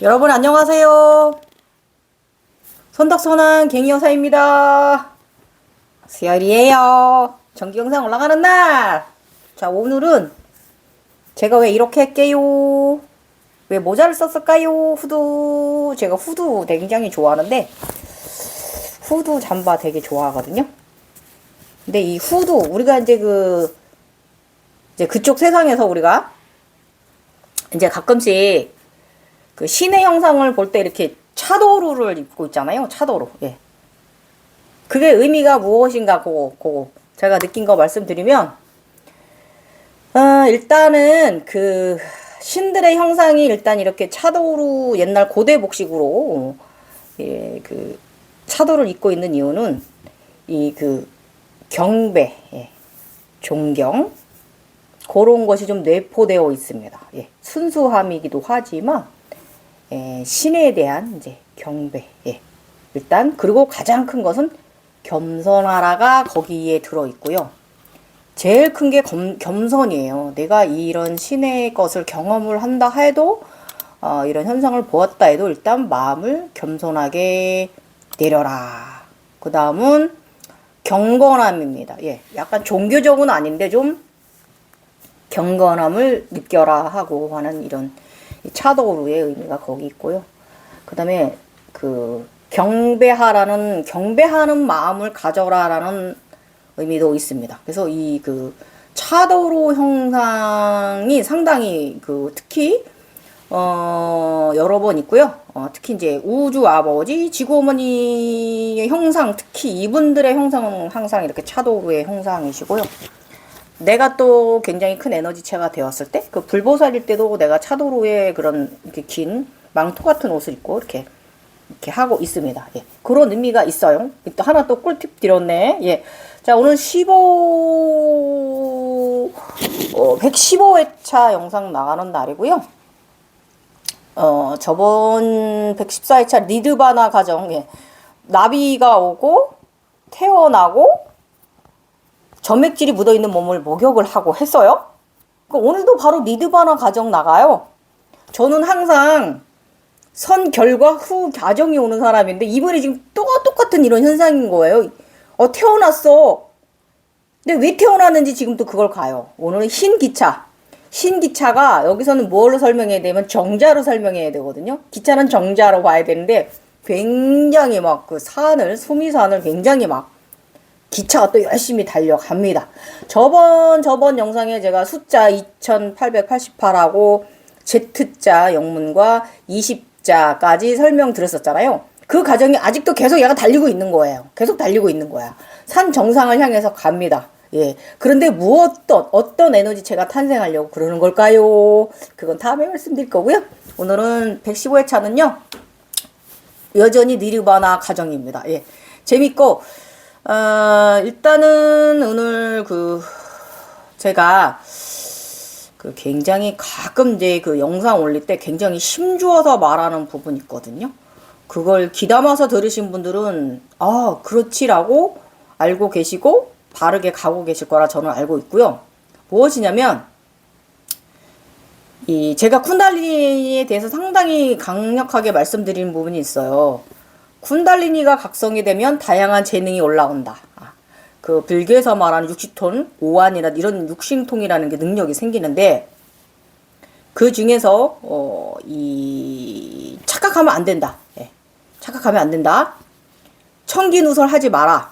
여러분 안녕하세요. 손덕선한 갱이여사입니다. 수요일이에요. 정기 영상 올라가는 날. 자, 오늘은 제가 왜 이렇게 할게요? 왜 모자를 썼을까요? 후드. 제가 후드 굉장히 좋아하는데 후드 잠바 되게 좋아하거든요. 근데 이 후드 우리가 이제 그쪽 세상에서 우리가 이제 가끔씩 그 신의 형상을 볼 때 이렇게 차도루를 입고 있잖아요. 차도루. 예. 그게 의미가 무엇인가 그거 제가 느낀 거 말씀드리면 일단은 그 신들의 형상이 일단 이렇게 차도루 옛날 고대 복식으로 예, 그 차도를 입고 있는 이유는 이 그 경배, 예, 존경 그런 것이 좀 내포되어 있습니다. 예, 순수함이기도 하지만 예, 신에 대한 이제 경배. 예. 일단 그리고 가장 큰 것은 겸손하라가 거기에 들어 있고요. 제일 큰 게 겸손이에요. 내가 이런 신의 것을 경험을 한다 해도 이런 현상을 보았다 해도 일단 마음을 겸손하게 내려라. 그 다음은 경건함입니다. 예, 약간 종교적은 아닌데 좀 경건함을 느껴라 하고 하는 이런 차도루의 의미가 거기 있고요. 그 다음에 그 경배하는 마음을 가져라라는 의미도 있습니다. 그래서 이 그 차도루 형상이 상당히 특히 여러 번 있고요. 특히 이제 우주 아버지, 지구 어머니의 형상, 특히 이분들의 형상은 항상 이렇게 차도루의 형상이시고요. 내가 또 굉장히 큰 에너지체가 되었을 때, 그 불보살일 때도 내가 차도루의 그런 이렇게 긴 망토 같은 옷을 입고 이렇게 하고 있습니다. 예. 그런 의미가 있어요. 또 하나 또 꿀팁 드렸네. 예. 자, 오늘 115회차 영상 나가는 날이고요. 저번 114회차 니르바나 가정, 예. 나비가 오고, 태어나고, 점액질이 묻어있는 몸을 목욕을 하고 했어요. 오늘도 바로 니르바나 가정 나가요. 저는 항상 선 결과 후 과정이 오는 사람인데 이번에 지금 똑같은 이런 현상인 거예요. 태어났어. 근데 왜 태어났는지 지금 또 그걸 가요. 오늘은 흰기차. 흰기차가 여기서는 뭐로 설명해야 되면 정자로 설명해야 되거든요. 기차는 정자로 봐야 되는데 굉장히 막 그 수미산을 굉장히 막 기차가 또 열심히 달려갑니다. 저번 영상에 제가 숫자 2888하고 Z자 영문과 20자까지 설명드렸었잖아요. 그 과정이 아직도 계속 얘가 달리고 있는 거예요. 계속 달리고 있는 거야. 산 정상을 향해서 갑니다. 예. 그런데 어떤 에너지체가 탄생하려고 그러는 걸까요? 그건 다음에 말씀드릴 거고요. 오늘은 115회차는요. 여전히 니르바나 가정입니다. 예. 재밌고 일단은 오늘 제가 굉장히 가끔 이제 영상 올릴 때 굉장히 힘주어서 말하는 부분이 있거든요. 그걸 귀담아서 들으신 분들은 그렇지라고 알고 계시고 바르게 가고 계실 거라 저는 알고 있고요. 무엇이냐면 제가 쿤달리니에 대해서 상당히 강력하게 말씀드리는 부분이 있어요. 쿤달리니가 각성이 되면 다양한 재능이 올라온다. 그 불교에서 말하는 육식통, 오한이나 이런 육신통이라는 게 능력이 생기는데 그 중에서 착각하면 안 된다. 예. 착각하면 안 된다. 청기누설 하지 마라.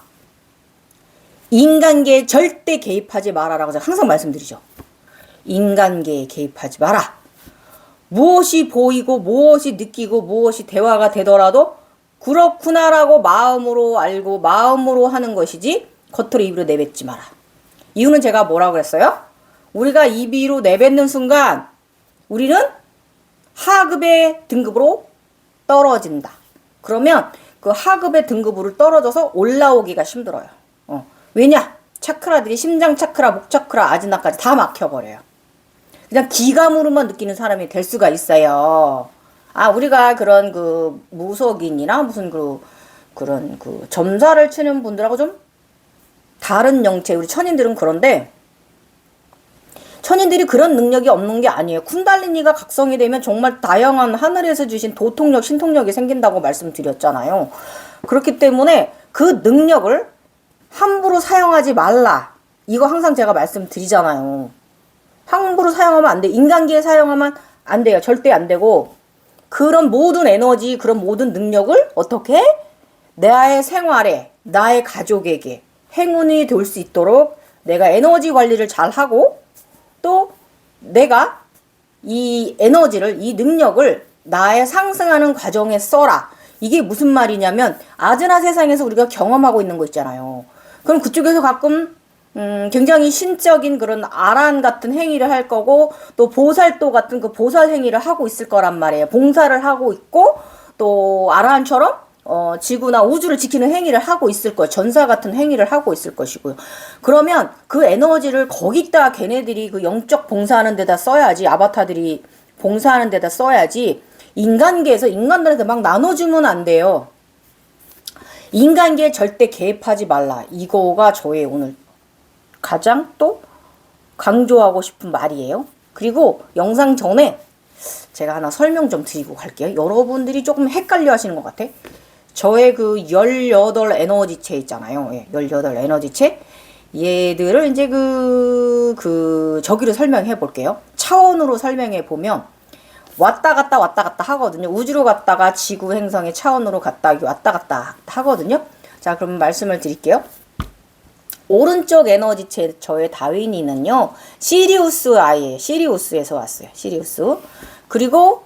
인간계에 절대 개입하지 마라라고 제가 항상 말씀드리죠. 인간계에 개입하지 마라. 무엇이 보이고 무엇이 느끼고 무엇이 대화가 되더라도 그렇구나라고 마음으로 알고 마음으로 하는 것이지 겉으로 입으로 내뱉지 마라. 이유는 제가 뭐라고 했어요? 우리가 입으로 내뱉는 순간 우리는 하급의 등급으로 떨어진다. 그러면 그 하급의 등급으로 떨어져서 올라오기가 힘들어요. 왜냐? 차크라들이 심장 차크라, 목 차크라, 아지나까지 다 막혀버려요. 그냥 기감으로만 느끼는 사람이 될 수가 있어요. 우리가 그런 무속인이나 무슨 그런 점사를 치는 분들하고 좀 다른 영체, 우리 천인들은 그런데 천인들이 그런 능력이 없는 게 아니에요. 쿤달리니가 각성이 되면 정말 다양한 하늘에서 주신 도통력, 신통력이 생긴다고 말씀드렸잖아요. 그렇기 때문에 그 능력을 함부로 사용하지 말라. 이거 항상 제가 말씀드리잖아요. 함부로 사용하면 안 돼. 인간기에 사용하면 안 돼요. 절대 안 되고, 그런 모든 에너지, 그런 모든 능력을 어떻게? 나의 생활에, 나의 가족에게 행운이 될 수 있도록 내가 에너지 관리를 잘 하고, 또 내가 이 에너지를, 이 능력을 나의 상승하는 과정에 써라. 이게 무슨 말이냐면, 아즈나 세상에서 우리가 경험하고 있는 거 있잖아요. 그럼 그쪽에서 가끔 굉장히 신적인 그런 아란 같은 행위를 할 거고, 또 보살도 같은 그 보살 행위를 하고 있을 거란 말이에요. 봉사를 하고 있고, 또 아란처럼 지구나 우주를 지키는 행위를 하고 있을 거예요. 전사 같은 행위를 하고 있을 것이고요. 그러면 그 에너지를 거기다 걔네들이 그 영적 봉사하는 데다 써야지, 아바타들이 봉사하는 데다 써야지, 인간계에서 인간들한테 막 나눠주면 안 돼요. 인간계에 절대 개입하지 말라. 이거가 저의 오늘 가장 또 강조하고 싶은 말이에요. 그리고 영상 전에 제가 하나 설명 좀 드리고 갈게요. 여러분들이 조금 헷갈려 하시는 것 같아. 저의 그 18 에너지체 있잖아요. 예, 18 에너지체. 얘들을 이제 저기로 설명해 볼게요. 차원으로 설명해 보면, 왔다 갔다 하거든요. 우주로 갔다가 지구 행성의 차원으로 갔다 왔다 갔다 하거든요. 자, 그럼 말씀을 드릴게요. 오른쪽 에너지체 저의 다윈이는요, 시리우스 아이예요. 시리우스에서 왔어요. 시리우스. 그리고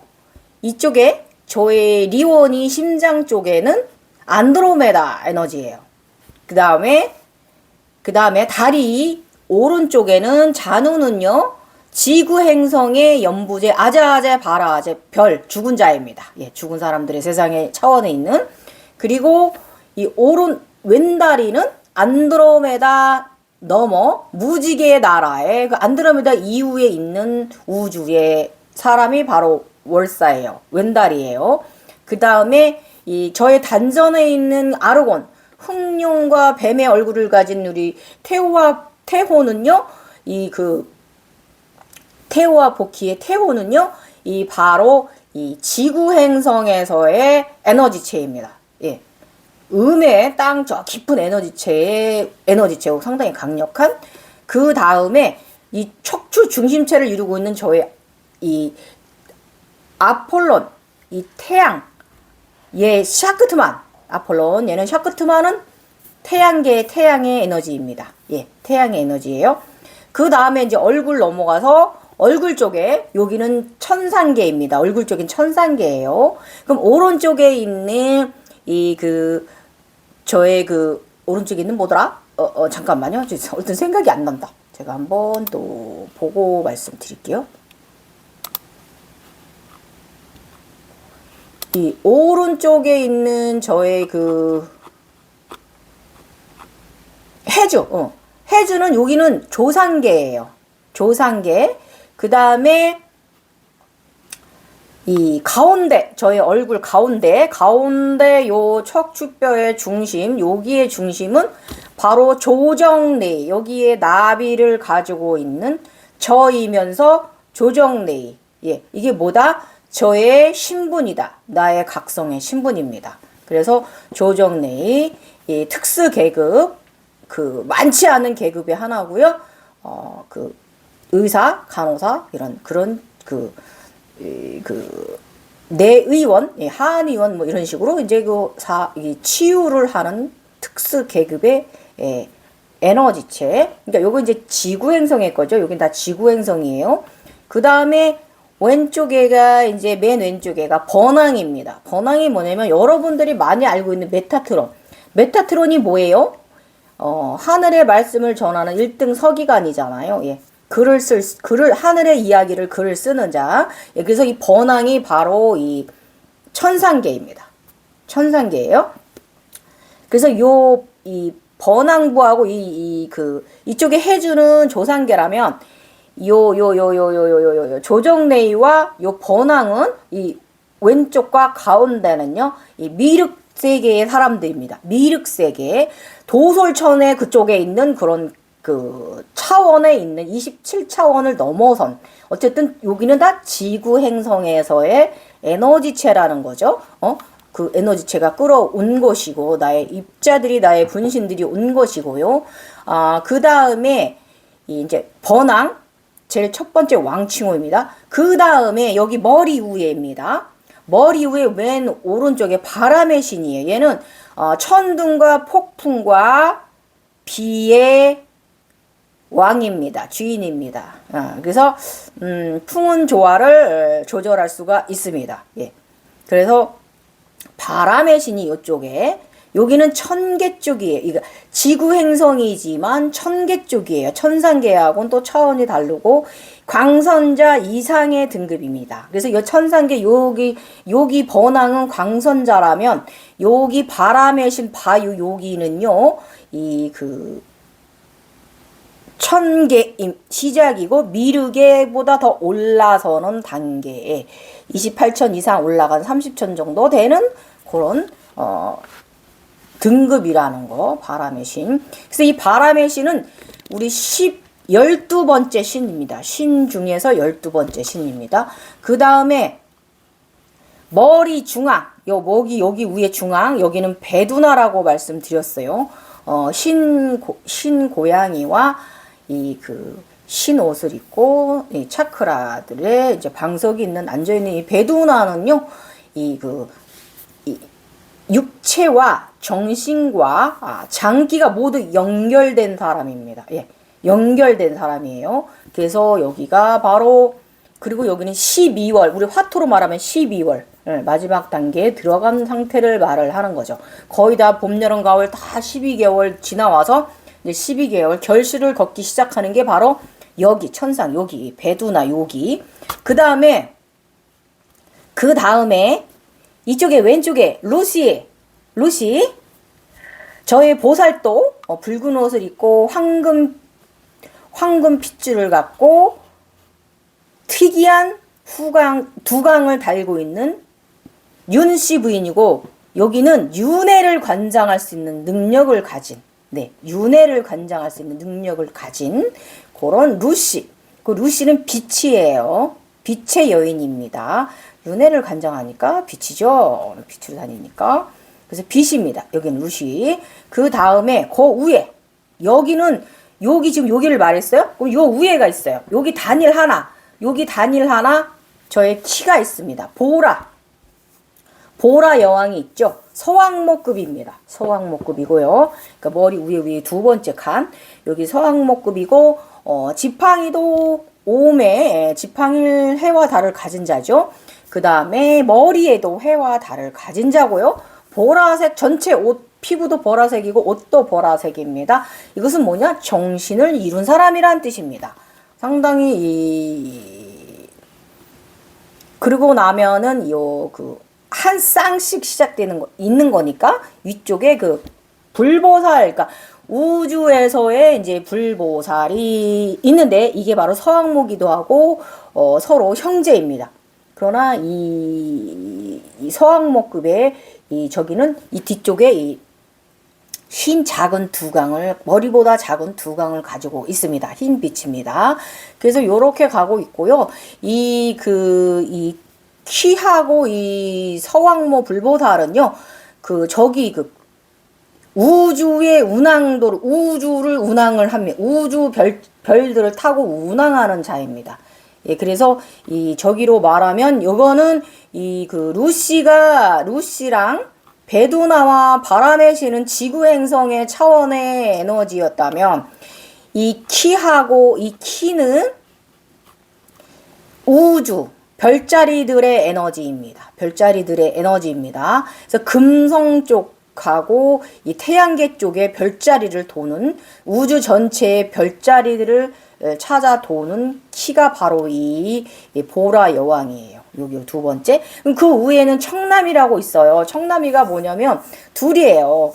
이쪽에 저의 리온이 심장 쪽에는 안드로메다 에너지예요. 그 다음에 다리 오른쪽에는 자누는요, 지구 행성의 연부제 아자아제 바라아제 별, 죽은 자입니다. 예, 죽은 사람들의 세상의 차원에 있는. 그리고 이 왼다리는 안드로메다 넘어 무지개의 나라의 그 안드로메다 이후에 있는 우주의 사람이 바로 월사예요. 왼다리예요. 그 다음에 이 저의 단전에 있는 아르곤, 흑룡과 뱀의 얼굴을 가진 우리 태호는요, 태호와 보키의 태호는요, 바로 이 지구 행성에서의 에너지체입니다. 예. 음의 땅 저 깊은 에너지체고 상당히 강력한. 그 다음에 이 척추 중심체를 이루고 있는 저의 이 아폴론, 이 태양, 얘 샤크트만, 아폴론, 얘는 샤크트만은 태양의 에너지입니다. 예, 태양의 에너지예요. 그 다음에 이제 얼굴 넘어가서 얼굴 쪽에, 여기는 천상계입니다. 얼굴 쪽인 천상계예요. 그럼 오른쪽에 있는 저의 오른쪽에 있는 뭐더라? 잠깐만요. 어떤 생각이 안 난다. 제가 한번 또 보고 말씀드릴게요. 이 오른쪽에 있는 저의 해주는 여기는 조상계예요. 조상계. 그 다음에 이 가운데, 저의 얼굴 가운데 요 척추뼈의 중심, 여기의 중심은 바로 조정레이, 여기에 나비를 가지고 있는 저이면서 조정레이. 예, 이게 뭐다? 저의 신분이다. 나의 각성의 신분입니다. 그래서 조정레이, 이 특수 계급, 많지 않은 계급의 하나고요. 의사, 간호사, 그런 내의원, 하한의원, 뭐 이런 식으로 이제 치유를 하는 특수 계급의 에너지체. 그러니까 요거 이제 지구행성의 거죠. 여긴 다 지구행성이에요. 그 다음에 왼쪽에가 이제 맨 왼쪽에가 번왕입니다. 번왕이 뭐냐면 여러분들이 많이 알고 있는 메타트론. 메타트론이 뭐예요? 하늘의 말씀을 전하는 1등 서기관이잖아요. 예. 하늘의 이야기를 글을 쓰는 자. 예, 그래서 이 번왕이 바로 이 천상계입니다. 천상계예요. 그래서 이 번왕부하고 이쪽에 해주는 조상계라면 조정레이와 요 번왕은 이 왼쪽과 가운데는요, 이 미륵세계의 사람들입니다. 미륵세계. 도솔천의 그쪽에 있는 그런 차원에 있는 27차원을 넘어선 어쨌든 여기는 다 지구 행성에서의 에너지체라는 거죠. 그 에너지체가 끌어온 것이고 나의 입자들이 나의 분신들이 온 것이고요. 그 다음에 이제 번왕 제일 첫 번째 왕칭호입니다. 그 다음에 여기 머리 위에입니다. 머리 위에 맨 오른쪽에 바람의 신이에요. 얘는 천둥과 폭풍과 비의 왕입니다. 주인입니다. 그래서 풍운 조화를 조절할 수가 있습니다. 예. 그래서 바람의 신이 이쪽에 여기는 천계 쪽이에요. 이거 지구 행성이지만 천계 쪽이에요. 천상계하고는 또 차원이 다르고 광선자 이상의 등급입니다. 그래서 이 천상계 여기 번왕은 광선자라면 여기 바람의 신 바유 여기는요 이 그 천계 시작이고 미륵계보다 더 올라서는 단계에 28천 이상 올라간 30천 정도 되는 그런 등급이라는 거 바람의 신. 그래서 이 바람의 신은 우리 12번째 신입니다. 신 중에서 12번째 신입니다. 그 다음에 머리 중앙 여기 위에 중앙 여기는 배두나라고 말씀드렸어요. 신 고양이와 이 그 신 옷을 입고 이 차크라들의 이제 방석이 있는 앉아 있는 이 배두나는요 이 육체와 정신과 장기가 모두 연결된 사람입니다. 예, 연결된 사람이에요. 그래서 여기가 바로 그리고 여기는 12월 우리 화토로 말하면 12월 마지막 단계에 들어간 상태를 말을 하는 거죠. 거의 다 봄, 여름, 가을 다 12개월 지나와서 이제 12개월 결실을 걷기 시작하는 게 바로 여기 천상 여기 배두나 여기 그 다음에 이쪽에 왼쪽에 루시 저의 보살도 붉은 옷을 입고 황금 핏줄을 갖고 특이한 두강을 달고 있는 윤씨 부인이고 여기는 윤회를 관장할 수 있는 능력을 가진 윤회를 관장할 수 있는 능력을 가진 그런 루시. 그 루시는 빛이에요. 빛의 여인입니다. 윤회를 관장하니까 빛이죠. 빛으로 다니니까. 그래서 빛입니다. 여기는 루시. 그 다음에 그 위에 여기 지금 여기를 말했어요? 그럼 요 위에가 있어요. 여기 단일 하나 저의 키가 있습니다. 보라 여왕이 있죠. 서왕모급입니다. 서왕모급이고요. 그러니까 머리 위에 두 번째 칸 여기 서왕모급이고 지팡이도 오음에 지팡이를 해와 달을 가진 자죠. 그 다음에 머리에도 해와 달을 가진 자고요. 보라색 전체 옷 피부도 보라색이고 옷도 보라색입니다. 이것은 뭐냐? 정신을 이룬 사람이란 뜻입니다. 상당히 그러고 나면은 한 쌍씩 시작되는 있는 거니까 위쪽에 그 불보살 그러니까 우주에서의 이제 불보살이 있는데 이게 바로 서왕모기도 하고 서로 형제입니다. 그러나 이 서왕모급의 저기는 이 뒤쪽에 흰 작은 두강을 머리보다 작은 두강을 가지고 있습니다. 흰 빛입니다. 그래서 요렇게 가고 있고요. 이 키하고 이 서왕모 불보살은요. 우주의 운항도를 우주를 운항을 합니다. 우주 별들을 타고 운항하는 자입니다. 예, 그래서 저기로 말하면 요거는 루시랑 배두나와 바람의 신은 지구 행성의 차원의 에너지였다면 이 키는 우주 별자리들의 에너지입니다. 그래서 금성 쪽하고 이 태양계 쪽에 별자리를 도는 우주 전체의 별자리들을 찾아 도는 키가 바로 이 보라 여왕이에요. 여기 두 번째. 그 위에는 청남이라고 있어요. 청남이가 뭐냐면 둘이에요.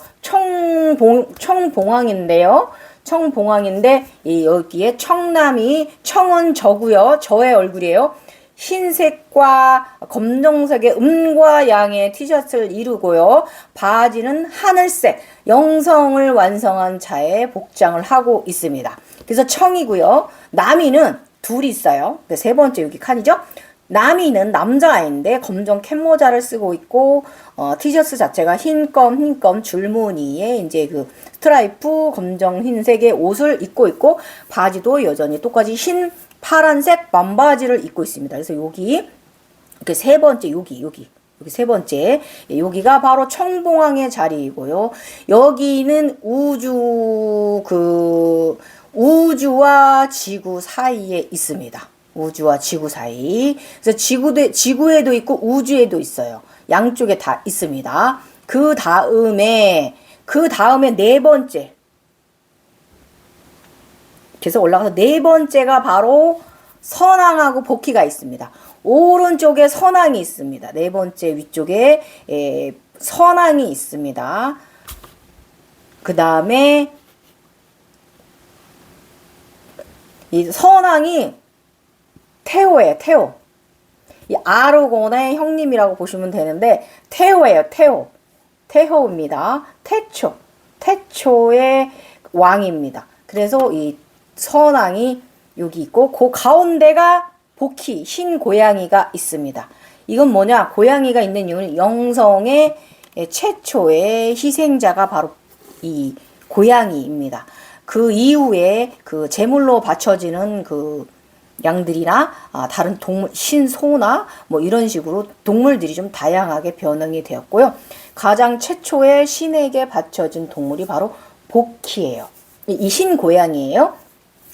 청봉왕인데요. 청봉왕인데 여기에 청남이 청은 저고요. 저의 얼굴이에요. 흰색과 검정색의 음과 양의 티셔츠를 이루고요. 바지는 하늘색, 영성을 완성한 자의 복장을 하고 있습니다. 그래서 청이고요. 남이는 둘이 있어요. 세 번째 여기 칸이죠. 남이는 남자아이인데 검정 캡모자를 쓰고 있고 티셔츠 자체가 흰검 줄무늬에 이제 그 스트라이프 검정 흰색의 옷을 입고 있고 바지도 여전히 똑같이 흰 파란색 반바지를 입고 있습니다. 그래서 여기 이렇게 세 번째 여기 세 번째 여기가 바로 청봉왕의 자리이고요. 여기는 우주와 지구 사이에 있습니다. 우주와 지구 사이. 그래서 지구에도 있고 우주에도 있어요. 양쪽에 다 있습니다. 그 다음에 네 번째. 그래서 올라가서 네 번째가 바로 선왕하고 복희가 있습니다. 오른쪽에 선왕이 있습니다. 네 번째 위쪽에 선왕이 있습니다. 그 다음에 이 선왕이 태호예요. 태호. 이 아르곤의 형님이라고 보시면 되는데 태호예요. 태호입니다. 태초의 왕입니다. 그래서 이 선왕이 여기 있고 그 가운데가 복희 흰 고양이가 있습니다. 이건 뭐냐? 고양이가 있는 이유는 영성의 최초의 희생자가 바로 이 고양이입니다. 그 이후에 그 제물로 바쳐지는 그 양들이나 다른 동물, 신소나 뭐 이런 식으로 동물들이 좀 다양하게 변형이 되었고요. 가장 최초의 신에게 바쳐진 동물이 바로 복희예요. 이 신고양이예요.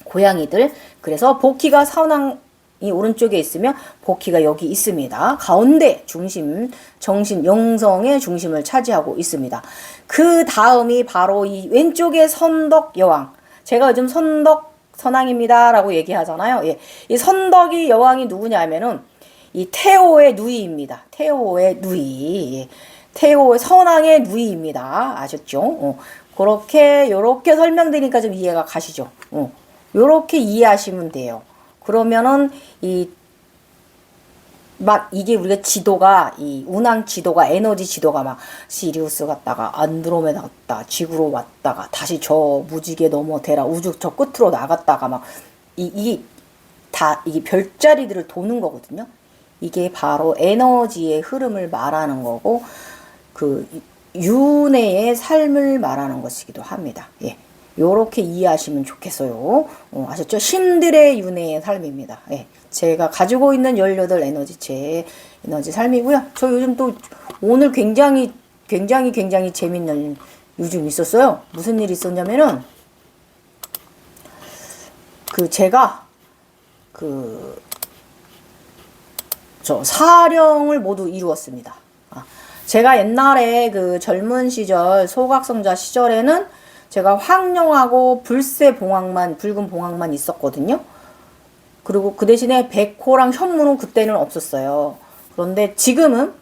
고양이들. 그래서 복희가 선왕이 오른쪽에 있으면 복희가 여기 있습니다. 가운데 중심, 정신, 영성의 중심을 차지하고 있습니다. 그 다음이 바로 이 왼쪽에 선덕 여왕. 제가 요즘 선왕입니다 라고 얘기하잖아요. 예. 이 선덕이 여왕이 누구냐면은 이 태호의 누이입니다. 태호의 누이. 예. 태호의 선왕의 누이입니다. 아셨죠? 요렇게 설명드리니까 좀 이해가 가시죠? 요렇게 이해하시면 돼요. 그러면은 이게 우리가 지도가 이 운항 지도가 에너지 지도가 막 시리우스 갔다가 안드로메다 갔다 지구로 왔다가 다시 저 무지개 넘어 대라 우주 저 끝으로 나갔다가 막 이게 별자리들을 도는 거거든요. 이게 바로 에너지의 흐름을 말하는 거고 그 윤회의 삶을 말하는 것이기도 합니다. 예. 요렇게 이해하시면 좋겠어요. 아셨죠? 신들의 윤회의 삶입니다. 예. 제가 가지고 있는 18 에너지체의 에너지 삶이고요. 저 요즘 또 오늘 굉장히 재밌는 요즘 있었어요. 무슨 일이 있었냐면은 제가 저 사령을 모두 이루었습니다. 제가 옛날에 그 젊은 시절 소각성자 시절에는 제가 황룡하고 붉은 봉황만 있었거든요. 그리고 그 대신에 백호랑 현무는 그때는 없었어요. 그런데 지금은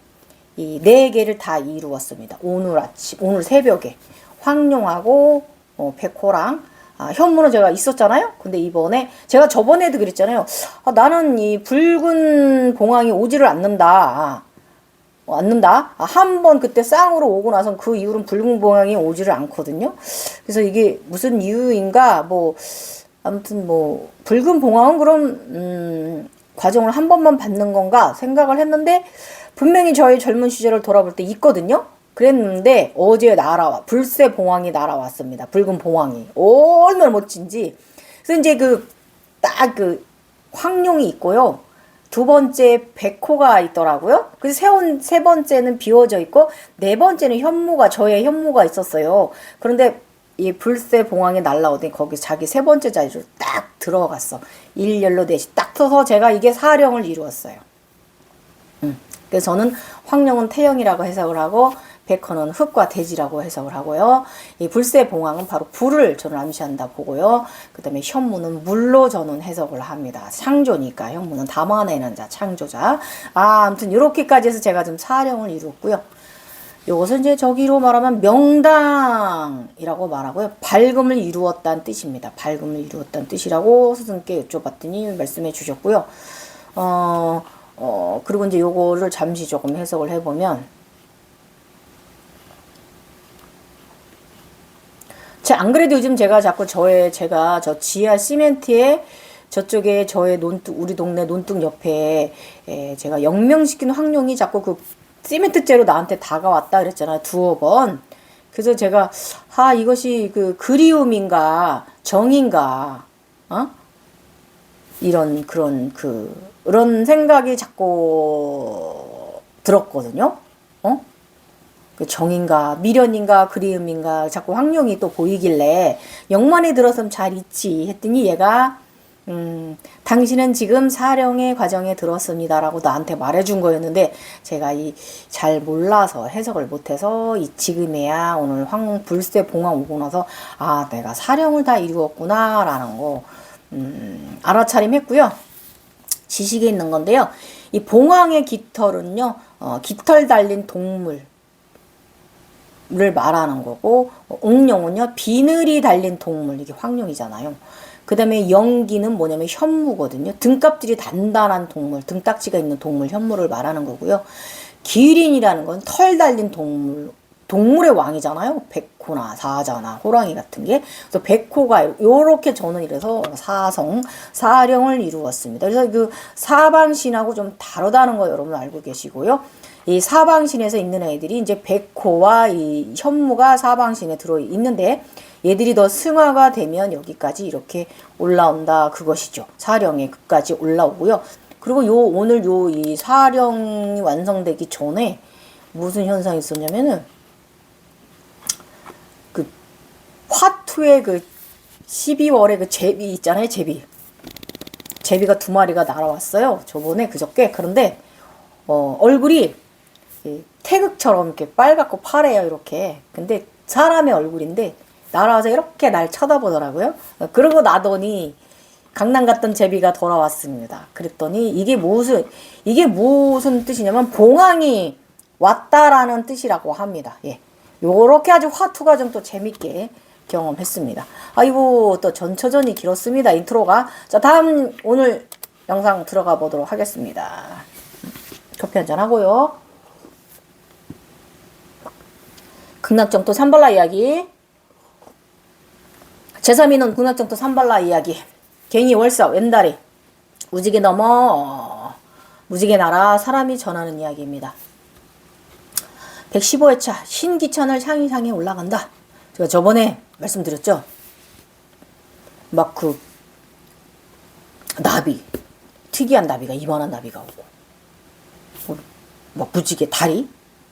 이 4개를 다 이루었습니다. 오늘 새벽에 황룡하고 백호랑 현무는 제가 있었잖아요. 근데 이번에 제가 저번에도 그랬잖아요. 나는 이 붉은 봉황이 오지를 않는다. 한 번 그때 쌍으로 오고 나선 그 이후로는 붉은 봉황이 오지를 않거든요. 그래서 이게 무슨 이유인가 아무튼 붉은 봉황은 그럼 과정을 한 번만 받는 건가 생각을 했는데 분명히 저희 젊은 시절을 돌아볼 때 있거든요. 그랬는데 어제 불새 봉황이 날아왔습니다. 붉은 봉황이 얼마나 멋진지. 그래서 이제 황룡이 있고요. 두 번째 백호가 있더라고요. 그래서 세 번째는 비워져 있고 네 번째는 저의 현무가 있었어요. 그런데 이 불새 봉황이 날라오더니 거기 자기 세 번째 자리로 딱 들어갔어. 일렬로 넷이 딱 서서 제가 이게 사령을 이루었어요. 그래서 저는 황룡은 태영이라고 해석을 하고 백호는 흙과 대지라고 해석을 하고요. 이 불새 봉황은 바로 불을 저는 암시한다 보고요. 그 다음에 현무는 물로 저는 해석을 합니다. 창조니까 현무는 담아내는 자, 창조자. 아무튼 이렇게까지 해서 제가 좀 사령을 이루었고요. 요것은 이제 저기로 말하면 명당이라고 말하고요. 밝음을 이루었다는 뜻입니다. 밝음을 이루었다는 뜻이라고 스승께 여쭤봤더니 말씀해 주셨고요. 그리고 이제 요거를 잠시 조금 해석을 해보면, 안 그래도 요즘 제가 자꾸 제가 저 지하 시멘트에 저쪽에 저의 우리 동네 논둑 옆에 제가 영명시킨 황룡이 자꾸 그 시멘트째로 나한테 다가왔다 그랬잖아요. 두어 번. 그래서 제가, 이것이 그 그리움인가, 정인가, 그런 생각이 자꾸 들었거든요. 그 정인가 미련인가 그리움인가 자꾸 황룡이 또 보이길래 영만에 들어서면 잘 있지 했더니 얘가 당신은 지금 사령의 과정에 들었습니다라고 나한테 말해준 거였는데 제가 잘 몰라서 해석을 못해서 지금에야 오늘 불새 봉황 오고 나서 내가 사령을 다 이루었구나 라는 거 알아차림했고요. 지식에 있는 건데요. 이 봉황의 깃털은요, 깃털 달린 동물을 말하는 거고, 옥룡은요, 비늘이 달린 동물, 이게 황룡이잖아요. 그 다음에 영기는 뭐냐면 현무거든요. 등껍질이 단단한 동물, 등딱지가 있는 동물, 현무를 말하는 거고요. 기린이라는 건 털 달린 동물의 왕이잖아요. 백호나 사자나 호랑이 같은 게. 그래서 백호가 요렇게 저는 이래서 사령을 이루었습니다. 그래서 그 사방신하고 좀 다르다는 거 여러분 알고 계시고요. 이 사방신에서 있는 애들이 이제 백호와 이 현무가 사방신에 들어 있는데 얘들이 더 승화가 되면 여기까지 이렇게 올라온다 그것이죠. 사령에 끝까지 올라오고요. 그리고 오늘 이 사령이 완성되기 전에 무슨 현상이 있었냐면은 그 화투의 그 12월에 그 제비 있잖아요. 제비가 2마리가 날아왔어요. 저번에 그저께. 그런데 얼굴이 태극처럼 이렇게 빨갛고 파래요. 이렇게. 근데 사람의 얼굴인데 날아와서 이렇게 날 쳐다보더라고요. 그러고 나더니 강남 갔던 제비가 돌아왔습니다. 그랬더니 이게 무슨 뜻이냐면 봉황이 왔다라는 뜻이라고 합니다. 예. 요렇게 아주 화투가 좀 또 재밌게 경험했습니다. 아이고 또 전처전이 길었습니다. 인트로가. 자, 다음 오늘 영상 들어가 보도록 하겠습니다. 커피 한잔 하고요. 극락정토 삼발라 이야기. 제3위는 극락정토 삼발라 이야기. 갱이 월사 왼다리 무지개 넘어 무지개 나라 사람이 전하는 이야기입니다. 115회차 신기천을 향해 올라간다. 제가 저번에 말씀드렸죠. 막 그 나비 특이한 나비가 이만한 나비가 오고 막 무지개 다리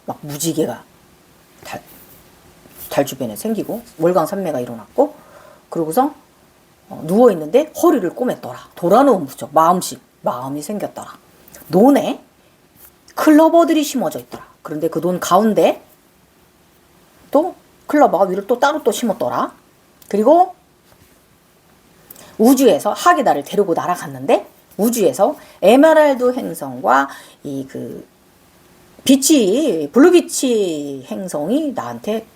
막 무지개가 달 주변에 생기고 월광산매가 일어났고 그러고서 누워있는데 허리를 꼬맸더라. 돌아누운 부쩍 마음이 생겼더라. 논에 클로버들이 심어져 있더라. 그런데 그 논 가운데 또 클로버가 위를 또 따로 또 심었더라. 그리고 우주에서 하게다를 데리고 날아갔는데 우주에서 에메랄드 행성과 이 그 블루비치 행성이 나한테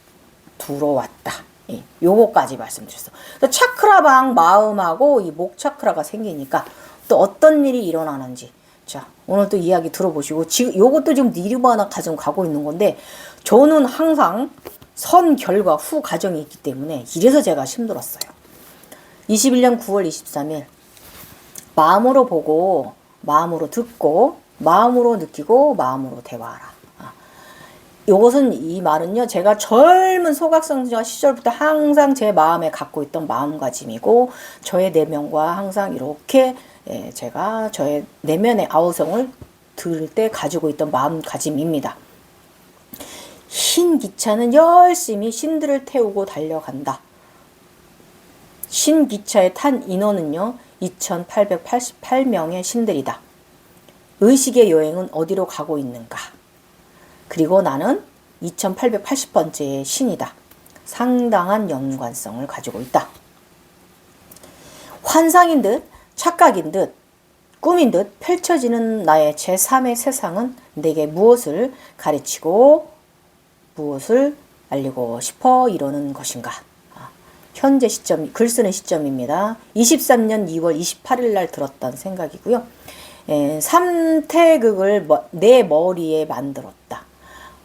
들어왔다. 예, 요거까지 말씀드렸어. 차크라방 마음하고 이 목 차크라가 생기니까 또 어떤 일이 일어나는지. 자, 오늘 또 이야기 들어보시고, 요것도 지금 니르바나 과정 가고 있는 건데, 저는 항상 선 결과 후 과정이 있기 때문에, 이래서 제가 힘들었어요. 21년 9월 23일, 마음으로 보고, 마음으로 듣고, 마음으로 느끼고, 마음으로 대화하라. 요것은 이 말은요, 제가 젊은 소각성자 시절부터 항상 제 마음에 갖고 있던 마음가짐이고, 저의 내면과 항상 이렇게 제가 저의 내면의 아우성을 들을 때 가지고 있던 마음가짐입니다. 흰 기차는 열심히 신들을 태우고 달려간다. 신 기차에 탄 인원은요, 2888명의 신들이다. 의식의 여행은 어디로 가고 있는가? 그리고 나는 2880번째의 신이다. 상당한 연관성을 가지고 있다. 환상인 듯, 착각인 듯, 꿈인 듯 펼쳐지는 나의 제3의 세상은 내게 무엇을 가르치고 무엇을 알리고 싶어 이러는 것인가. 현재 시점, 글 쓰는 시점입니다. 23년 2월 28일 날 들었던 생각이고요. 삼태극을 내 머리에 만들었다.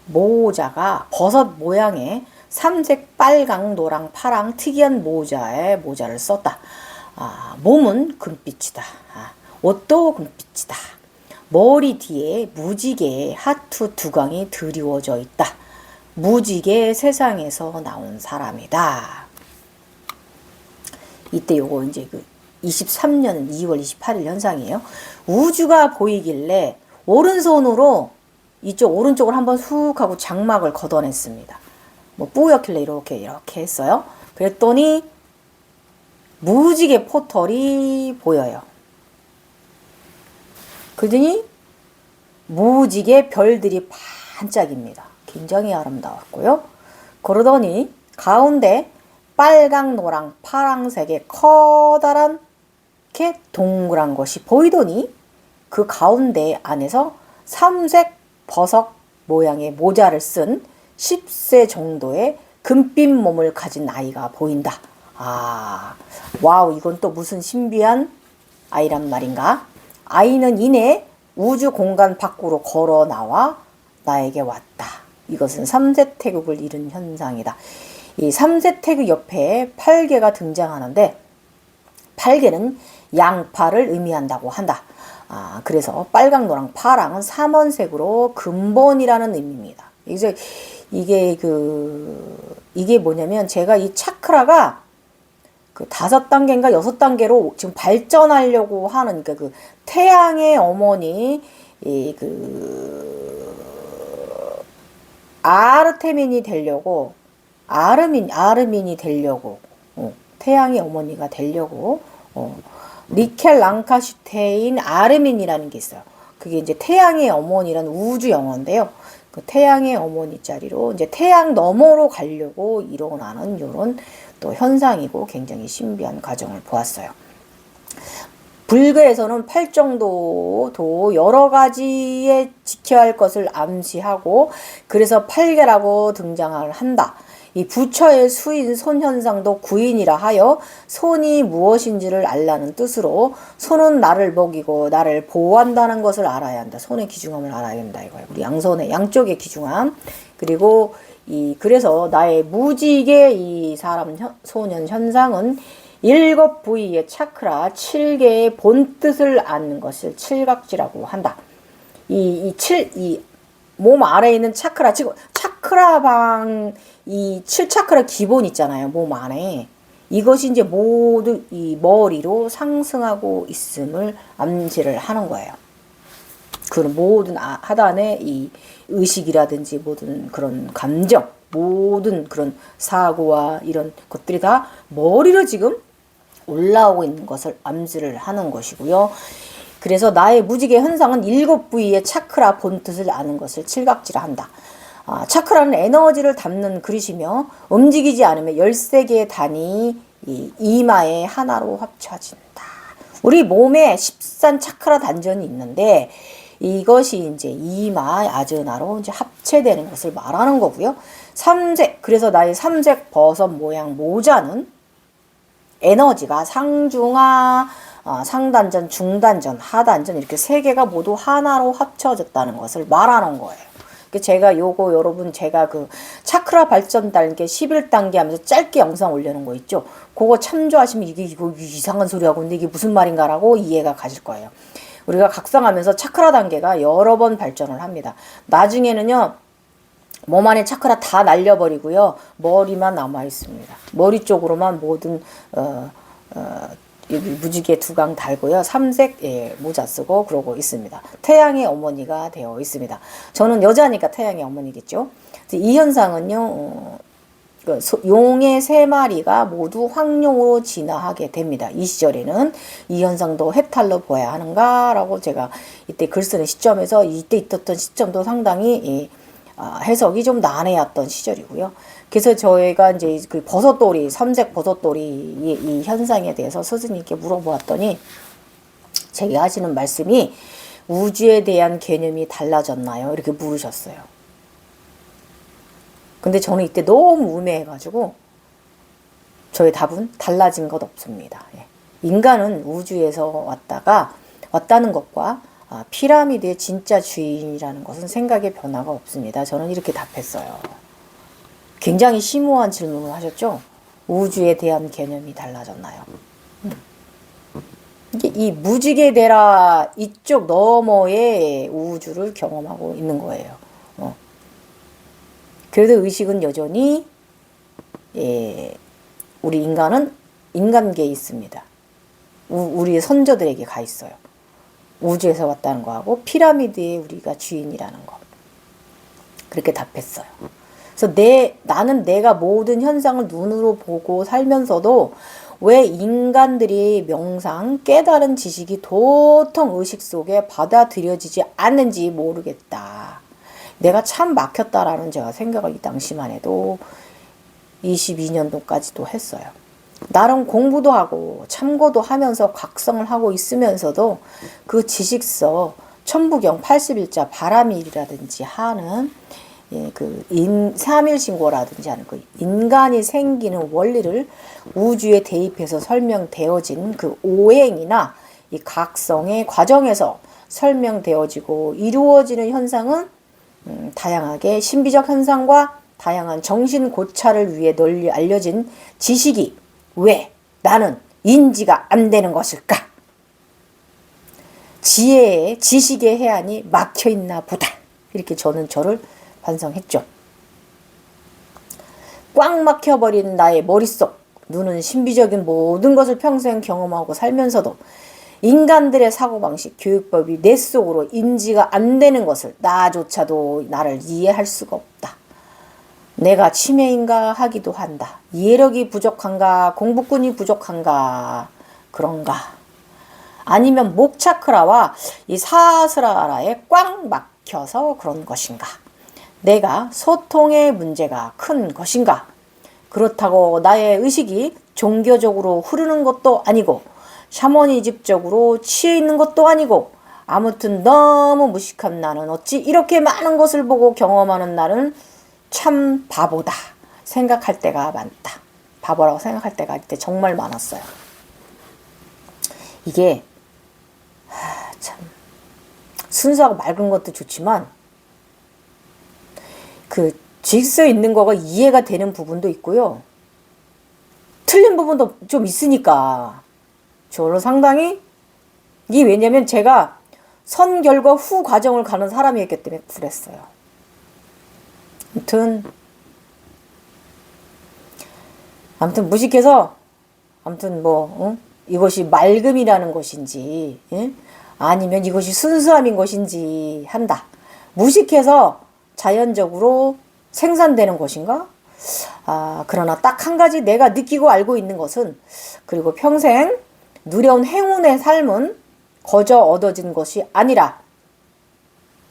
모자가 버섯 모양의 삼색 빨강 노랑 파랑 특이한 모자를 썼다. 몸은 금빛이다. 옷도 금빛이다. 머리 뒤에 무지개의 하트 두 강이 드리워져 있다. 무지개 세상에서 나온 사람이다. 이때 요거 이제 23년 2월 28일 현상이에요. 우주가 보이길래 오른손으로 이쪽 오른쪽을 한번 훅 하고 장막을 걷어냈습니다. 뿌옇길래 이렇게 했어요. 그랬더니 무지개 포털이 보여요. 그러더니 무지개 별들이 반짝입니다. 굉장히 아름다웠고요. 그러더니 가운데 빨강, 노랑, 파랑색의 커다란 이렇게 동그란 것이 보이더니 그 가운데 안에서 삼색 버섯 모양의 모자를 쓴 10세 정도의 금빛 몸을 가진 아이가 보인다. 와우, 이건 또 무슨 신비한 아이란 말인가? 아이는 이내 우주 공간 밖으로 걸어 나와 나에게 왔다. 이것은 삼세태극을 이룬 현상이다. 이 삼세태극 옆에 팔개가 등장하는데 팔개는 양파를 의미한다고 한다. 그래서 빨강, 노랑, 파랑은 삼원색으로 근본이라는 의미입니다. 이게 뭐냐면 제가 이 차크라가 5단계인가 6단계로 지금 발전하려고 하는 그 태양의 어머니 아르테민이 되려고 아르민이 되려고 태양의 어머니가 되려고 리켈 랑카슈테인 아르민이라는 게 있어요. 그게 이제 태양의 어머니라는 우주 영어인데요. 그 태양의 어머니 자리로 이제 태양 너머로 가려고 일어나는 이런 또 현상이고 굉장히 신비한 과정을 보았어요. 불교에서는 팔정도도 여러 가지의 지켜야 할 것을 암시하고 그래서 팔계라고 등장을 한다. 이 부처의 수인 손현상도 구인이라 하여 손이 무엇인지를 알라는 뜻으로 손은 나를 먹이고 나를 보호한다는 것을 알아야 한다. 손의 귀중함을 알아야 된다 이거예요. 우리 양손의 양쪽의 귀중함. 그리고 그래서 나의 무지개 이 사람 소년 현상은 7 부위의 차크라 7개의 본뜻을 아는 것을 칠각지라고 한다. 몸 아래에 있는 차크라, 지금 차크라방 이 7차크라 기본 있잖아요. 몸 안에. 이것이 이제 모두 이 머리로 상승하고 있음을 암시를 하는 거예요. 그 모든 하단의 이 의식이라든지 모든 그런 감정, 모든 그런 사고와 이런 것들이 다 머리로 지금 올라오고 있는 것을 암시를 하는 것이고요. 그래서 나의 무지개 현상은 7 부위의 차크라 본뜻을 아는 것을 칠각지라 한다. 차크라는 에너지를 담는 그릇이며 움직이지 않으면 13개의 단이 이마에 하나로 합쳐진다. 우리 몸에 13 차크라 단전이 있는데 이것이 이제 이마 아즈나로 이제 합체되는 것을 말하는 거고요. 그래서 나의 삼색 버섯 모양 모자는 에너지가 상중하, 상단전, 중단전, 하단전 이렇게 3개가 모두 하나로 합쳐졌다는 것을 말하는 거예요. 제가 여러분 제가 그 차크라 발전 단계 11단계 하면서 짧게 영상 올려놓은 거 있죠. 그거 참조하시면 이거 이상한 소리 하고 있는데 이게 무슨 말인가라고 이해가 가실 거예요. 우리가 각성하면서 차크라 단계가 여러 번 발전을 합니다. 나중에는요. 몸 안에 차크라 다 날려버리고요. 머리만 남아 있습니다. 머리 쪽으로만 모든 여기 무지개 2강 달고요. 삼색 모자 쓰고 그러고 있습니다. 태양의 어머니가 되어 있습니다. 저는 여자니까 태양의 어머니겠죠. 이 현상은요. 용의 3마리가 모두 황룡으로 진화하게 됩니다. 이 시절에는 이 현상도 해탈로 보아야 하는가라고 제가 이때 글 쓰는 시점에서 이때 있었던 시점도 상당히 해석이 좀 난해했던 시절이고요. 그래서 저희가 이제 그 버섯돌이, 삼색 버섯돌이 이 현상에 대해서 스승님께 물어보았더니 제가 하시는 말씀이 우주에 대한 개념이 달라졌나요? 이렇게 물으셨어요. 근데 저는 이때 너무 우매해가지고 저의 답은 달라진 것 없습니다. 인간은 우주에서 왔다는 것과 피라미드의 진짜 주인이라는 것은 생각의 변화가 없습니다. 저는 이렇게 답했어요. 굉장히 심오한 질문을 하셨죠? 우주에 대한 개념이 달라졌나요? 이게 이 무지개 되라 이쪽 너머의 우주를 경험하고 있는 거예요. 그래도 의식은 여전히 우리 인간은 인간계에 있습니다. 우리의 선조들에게 가 있어요. 우주에서 왔다는 거하고 피라미드에 우리가 주인이라는 거. 그렇게 답했어요. 그래서 나는 내가 모든 현상을 눈으로 보고 살면서도 왜 인간들이 명상, 깨달은 지식이 도통 의식 속에 받아들여지지 않는지 모르겠다. 내가 참 막혔다라는 제가 생각을 이 당시만 해도 22년도까지도 했어요. 나름 공부도 하고 참고도 하면서 각성을 하고 있으면서도 그 지식서 천부경 81자 바람일이라든지 하는 삼일신고라든지 하는 그 인간이 생기는 원리를 우주에 대입해서 설명되어진 그 오행이나 이 각성의 과정에서 설명되어지고 이루어지는 현상은 다양하게 신비적 현상과 다양한 정신 고찰을 위해 널리 알려진 지식이 왜 나는 인지가 안 되는 것일까? 지혜의 지식의 해안이 막혀있나 보다. 이렇게 저는 저를 반성했죠. 꽉 막혀버린 나의 머릿속, 눈은 신비적인 모든 것을 평생 경험하고 살면서도 인간들의 사고방식, 교육법이 내 속으로 인지가 안 되는 것을 나조차도 나를 이해할 수가 없다. 내가 치매인가 하기도 한다. 이해력이 부족한가, 공부꾼이 부족한가, 그런가. 아니면 목차크라와 이 사스라라에 꽉 막혀서 그런 것인가. 내가 소통의 문제가 큰 것인가. 그렇다고 나의 의식이 종교적으로 흐르는 것도 아니고 샤머니즘적으로 취해 있는 것도 아니고 아무튼 너무 무식한 나는 어찌 이렇게 많은 것을 보고 경험하는 나는 참 바보다 생각할 때가 많다. 바보라고 생각할 때가 이때 정말 많았어요. 이게 참 순수하고 맑은 것도 좋지만 그 질서 있는 거가 이해가 되는 부분도 있고요. 틀린 부분도 좀 있으니까 저는 상당히 이게 왜냐면 제가 선결과 후 과정을 가는 사람이었기 때문에 그랬어요. 아무튼 무식해서 아무튼 이것이 맑음이라는 것인지 아니면 이것이 순수함인 것인지 한다. 무식해서 자연적으로 생산되는 것인가? 그러나 딱 한 가지 내가 느끼고 알고 있는 것은 그리고 평생 누려온 행운의 삶은 거저 얻어진 것이 아니라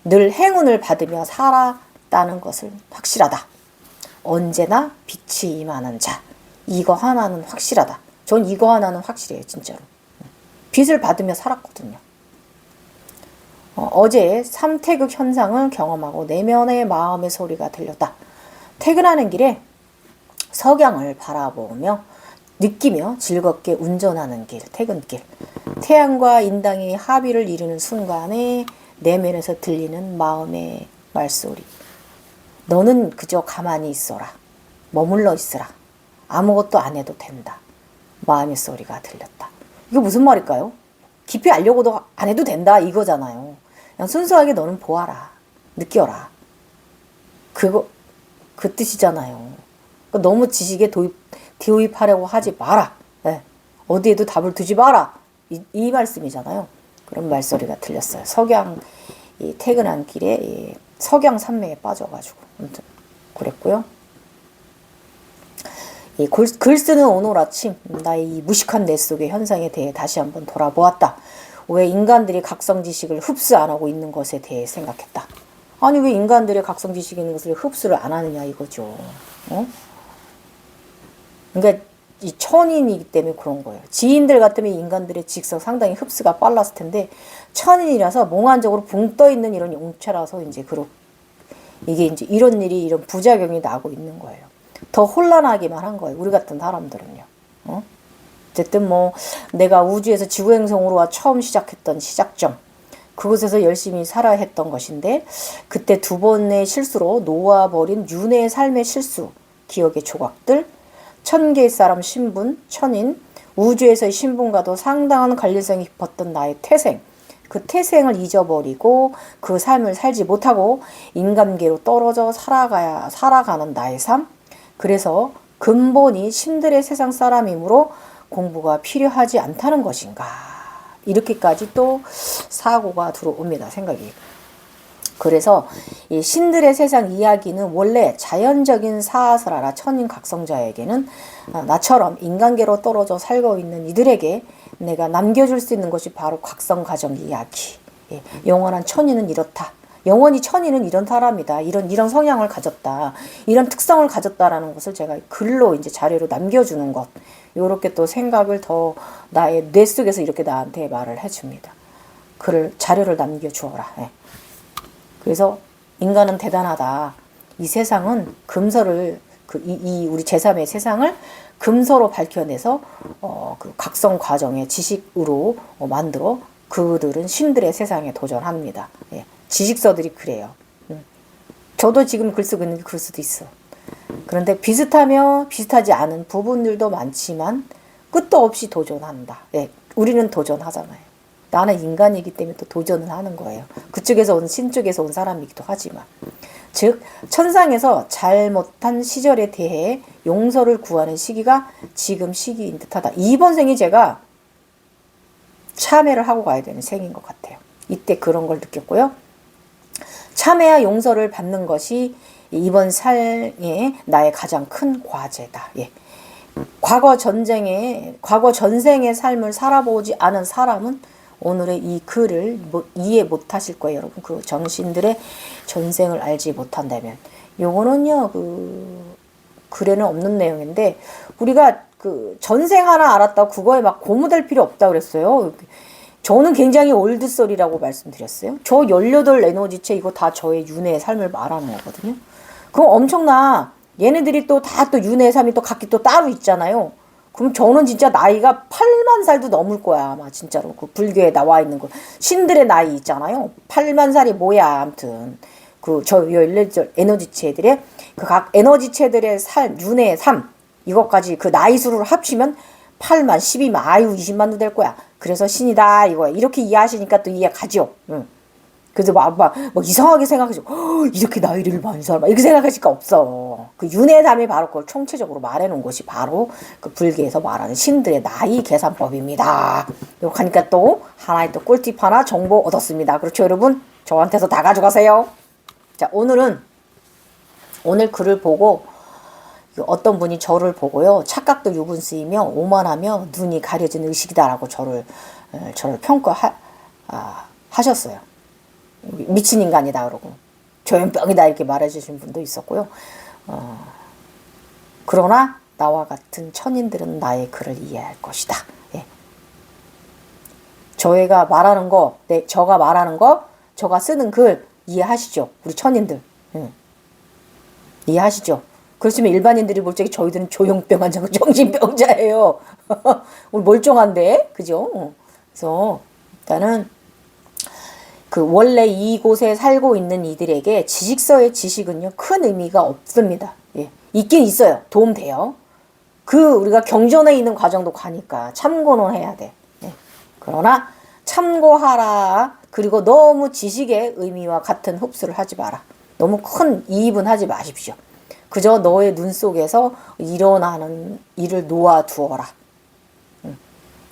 늘 행운을 받으며 살았다는 것을 확실하다. 언제나 빛이 임하는 자. 이거 하나는 확실하다. 전 이거 하나는 확실해요. 진짜로. 빛을 받으며 살았거든요. 어제 삼태극 현상을 경험하고 내면의 마음의 소리가 들렸다. 퇴근하는 길에 석양을 바라보며 느끼며 즐겁게 운전하는 길, 퇴근길. 태양과 인당이 합의를 이루는 순간에 내면에서 들리는 마음의 말소리. 너는 그저 가만히 있어라. 머물러 있으라. 아무것도 안 해도 된다. 마음의 소리가 들렸다. 이거 무슨 말일까요? 깊이 알려고도 안 해도 된다 이거잖아요. 그냥 순수하게 너는 보아라. 느껴라. 그 뜻이잖아요. 그러니까 너무 지식에 도입하려고 하지 마라. 네. 어디에도 답을 두지 마라. 이 말씀이잖아요. 그런 말소리가 들렸어요. 퇴근한 길에 석양 산맥에 빠져가지고. 아무튼 그랬고요. 글 쓰는 오늘 아침 나의 이 무식한 내 속의 현상에 대해 다시 한번 돌아보았다. 왜 인간들이 각성 지식을 흡수 안 하고 있는 것에 대해 생각했다. 아니 왜 인간들의 각성 지식이 있는 것을 흡수를 안 하느냐 이거죠. 그러니까 이 천인이기 때문에 그런 거예요. 지인들 같으면 인간들의 직성 상당히 흡수가 빨랐을 텐데 천인이라서 몽환적으로 붕 떠 있는 이런 용체라서 이게 이제 이런 일이 이런 부작용이 나고 있는 거예요. 더 혼란하기만 한 거예요. 우리 같은 사람들은요. 어쨌든 내가 우주에서 지구행성으로 와 처음 시작했던 시작점, 그곳에서 열심히 살아야 했던 것인데 그때 두 번의 실수로 놓아버린 윤회의 삶의 실수, 기억의 조각들, 천계의 사람 신분, 천인, 우주에서의 신분과도 상당한 관련성이 깊었던 나의 태생, 그 태생을 잊어버리고 그 삶을 살지 못하고 인간계로 떨어져 살아가는 나의 삶. 그래서 근본이 신들의 세상 사람이므로 공부가 필요하지 않다는 것인가. 이렇게까지 또 사고가 들어옵니다. 생각이. 그래서 이 신들의 세상 이야기는 원래 자연적인 사하스라라 천인 각성자에게는 나처럼 인간계로 떨어져 살고 있는 이들에게 내가 남겨줄 수 있는 것이 바로 각성 과정 이야기. 예, 영원한 천인은 이렇다. 영원히 천인은 이런 사람이다. 이런 성향을 가졌다. 이런 특성을 가졌다라는 것을 제가 글로 이제 자료로 남겨주는 것. 요렇게 또 생각을 더 나의 뇌 속에서 이렇게 나한테 말을 해줍니다. 글을 자료를 남겨주어라. 예. 그래서 인간은 대단하다. 이 세상은 금서를 이 우리 제3의 세상을 금서로 밝혀내서 그 각성 과정의 지식으로 만들어 그들은 신들의 세상에 도전합니다. 예. 지식서들이 그래요. 저도 지금 글 쓰고 있는 게 그럴 수도 있어. 그런데 비슷하며 비슷하지 않은 부분들도 많지만 끝도 없이 도전한다. 예. 우리는 도전하잖아요. 나는 인간이기 때문에 또 도전을 하는 거예요. 그쪽에서 온 신 쪽에서 온 사람이기도 하지만. 즉 천상에서 잘못한 시절에 대해 용서를 구하는 시기가 지금 시기인 듯하다. 이번 생이 제가 참회를 하고 가야 되는 생인 것 같아요. 이때 그런 걸 느꼈고요. 참회와 용서를 받는 것이 이번 삶의 나의 가장 큰 과제다. 예. 과거 전생의 삶을 살아보지 않은 사람은 오늘의 이 글을 이해 못 하실 거예요, 여러분. 그 정신들의 전생을 알지 못한다면. 요거는요, 글에는 없는 내용인데, 우리가 그 전생 하나 알았다고 그거에 막 고무될 필요 없다고 그랬어요. 저는 굉장히 올드소리라고 말씀드렸어요. 저 18 에너지체 이거 다 저의 윤회의 삶을 말하는 거거든요. 그럼 엄청나. 얘네들이 또 다 또 윤회의 삶이 또 각기 또 따로 있잖아요. 그럼 저는 진짜 나이가 8만 살도 넘을 거야, 아마 진짜로. 그 불교에 나와 있는 거. 신들의 나이 있잖아요. 8만 살이 뭐야, 아무튼. 저 18 에너지체들의, 그 각 에너지체들의 윤회의 삶, 이것까지 그 나이 수를 합치면 8만, 12만, 아유, 20만도 될 거야. 그래서 신이다, 이거야. 이렇게 이해하시니까 또 이해 가죠. 응. 그래서 막 이상하게 생각하죠. 이렇게 나이를 많이 살아. 이렇게 생각하실 거 없어. 그 윤회의 삶이 바로 그걸 총체적으로 말해놓은 것이 바로 그 불교에서 말하는 신들의 나이 계산법입니다. 이렇게 하니까 또 하나의 또 꿀팁 하나 정보 얻었습니다. 그렇죠, 여러분? 저한테서 다 가져가세요. 자, 오늘 글을 보고 어떤 분이 저를 보고요. 착각도 유분 쓰이며 오만하며 눈이 가려진 의식이다라고 저를 평가하셨어요. 미친 인간이다 그러고 조현병이다 이렇게 말해주신 분도 있었고요. 그러나 나와 같은 천인들은 나의 글을 이해할 것이다. 예. 저가 말하는 거, 저가 말하는 거, 저가 쓰는 글 이해하시죠? 우리 천인들. 이해하시죠? 그렇지만 일반인들이 볼 적에 저희들은 조현병 환자고 정신병자예요. 우리 멀쩡한데, 그죠? 그래서 일단은 그 원래 이곳에 살고 있는 이들에게 지식서의 지식은요 큰 의미가 없습니다. 예. 있긴 있어요. 도움돼요. 우리가 경전에 있는 과정도 가니까 참고는 해야 돼. 예. 그러나 참고하라. 그리고 너무 지식의 의미와 같은 흡수를 하지 마라. 너무 큰 이입은 하지 마십시오. 그저 너의 눈 속에서 일어나는 일을 놓아두어라.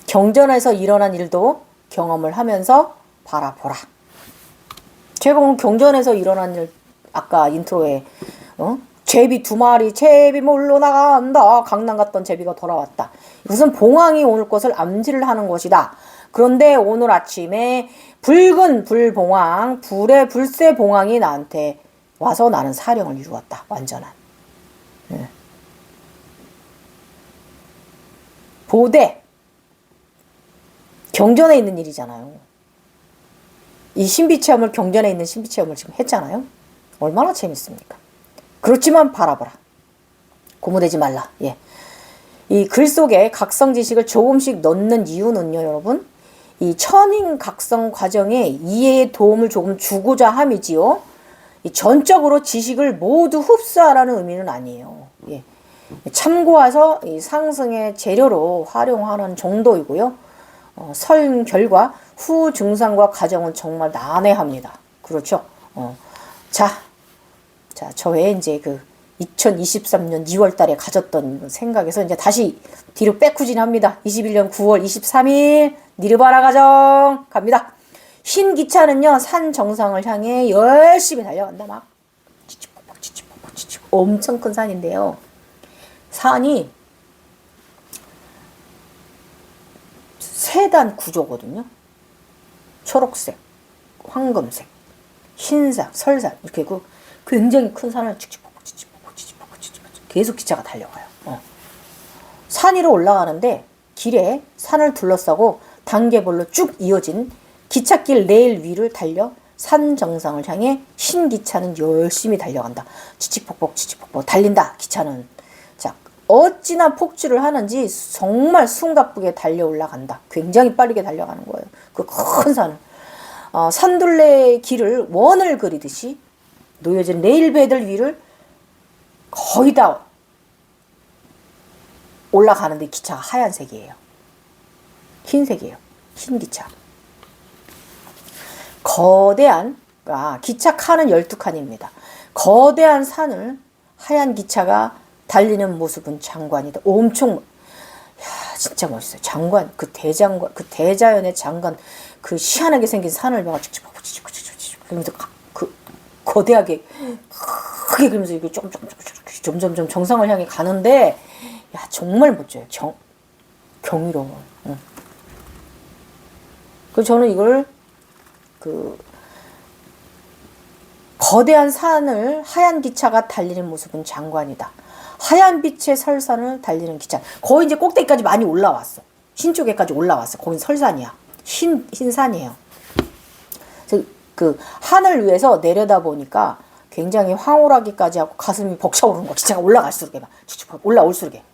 경전에서 일어난 일도 경험을 하면서 바라보라. 제가 오늘 경전에서 일어난 일, 아까 인트로에 제비 2마리, 제비 몰로 나간다. 강남 갔던 제비가 돌아왔다. 이것은 봉황이 오늘 것을 암시를 하는 것이다. 그런데 오늘 아침에 붉은 불봉황, 불의 불새 봉황이 나한테 와서 나는 사령을 이루었다. 완전한. 네. 보대. 경전에 있는 일이잖아요. 이 신비체험을 경전에 있는 신비체험을 지금 했잖아요. 얼마나 재밌습니까? 그렇지만 바라보라. 고무되지 말라. 예. 이 글 속에 각성 지식을 조금씩 넣는 이유는요, 여러분. 이 천인각성 과정에 이해의 도움을 조금 주고자 함이지요. 이 전적으로 지식을 모두 흡수하라는 의미는 아니에요. 예. 참고해서 이 상승의 재료로 활용하는 정도이고요. 설 결과 후 증상과 과정은 정말 난해합니다. 그렇죠? 자, 저의 이제 그 2023년 2월 달에 가졌던 생각에서 이제 다시 뒤로 빼쿠진합니다. 21년 9월 23일 니르바나 가정 갑니다. 흰 기차는요, 산 정상을 향해 열심히 달려간다. 막 치치폭폭 엄청 큰 산인데요. 산이 세단 구조거든요. 초록색, 황금색, 흰색, 설산 이렇게 그 굉장히 큰 산을 계속 기차가 달려가요. 산 위로 올라가는데 길에 산을 둘러싸고 단계별로 쭉 이어진 기찻길 레일 위를 달려 산 정상을 향해 흰 기차는 열심히 달려간다. 치치폭폭 달린다. 기차는. 자, 어찌나 폭주를 하는지 정말 숨가쁘게 달려 올라간다. 굉장히 빠르게 달려가는 거예요. 그 큰 산을. 산둘레의 길을 원을 그리듯이 놓여진 레일베들 위를 거의 다 올라가는데 기차가 하얀색이에요. 흰색이에요. 흰 기차. 거대한, 기차 칸은 12칸입니다. 거대한 산을 하얀 기차가 달리는 모습은 장관이다. 엄청, 야, 진짜 멋있어요. 장관, 그 대장관, 그 대자연의 장관, 그 희한하게 생긴 산을 막 그러면서 그 거대하게 크게 그러면서 이게 점점 정상을 향해 가는데, 야, 정말 멋져요. 경이로워. 그래서 저는 이걸 거대한 산을 하얀 기차가 달리는 모습은 장관이다. 하얀 빛의 설산을 달리는 기차. 거의 이제 꼭대기까지 많이 올라왔어. 흰 쪽에까지 올라왔어. 거긴 설산이야. 흰 산이에요. 그래서 그 하늘 위에서 내려다 보니까 굉장히 황홀하기까지 하고 가슴이 벅차오르는 거야. 기차가 올라갈수록 막 올라올수록.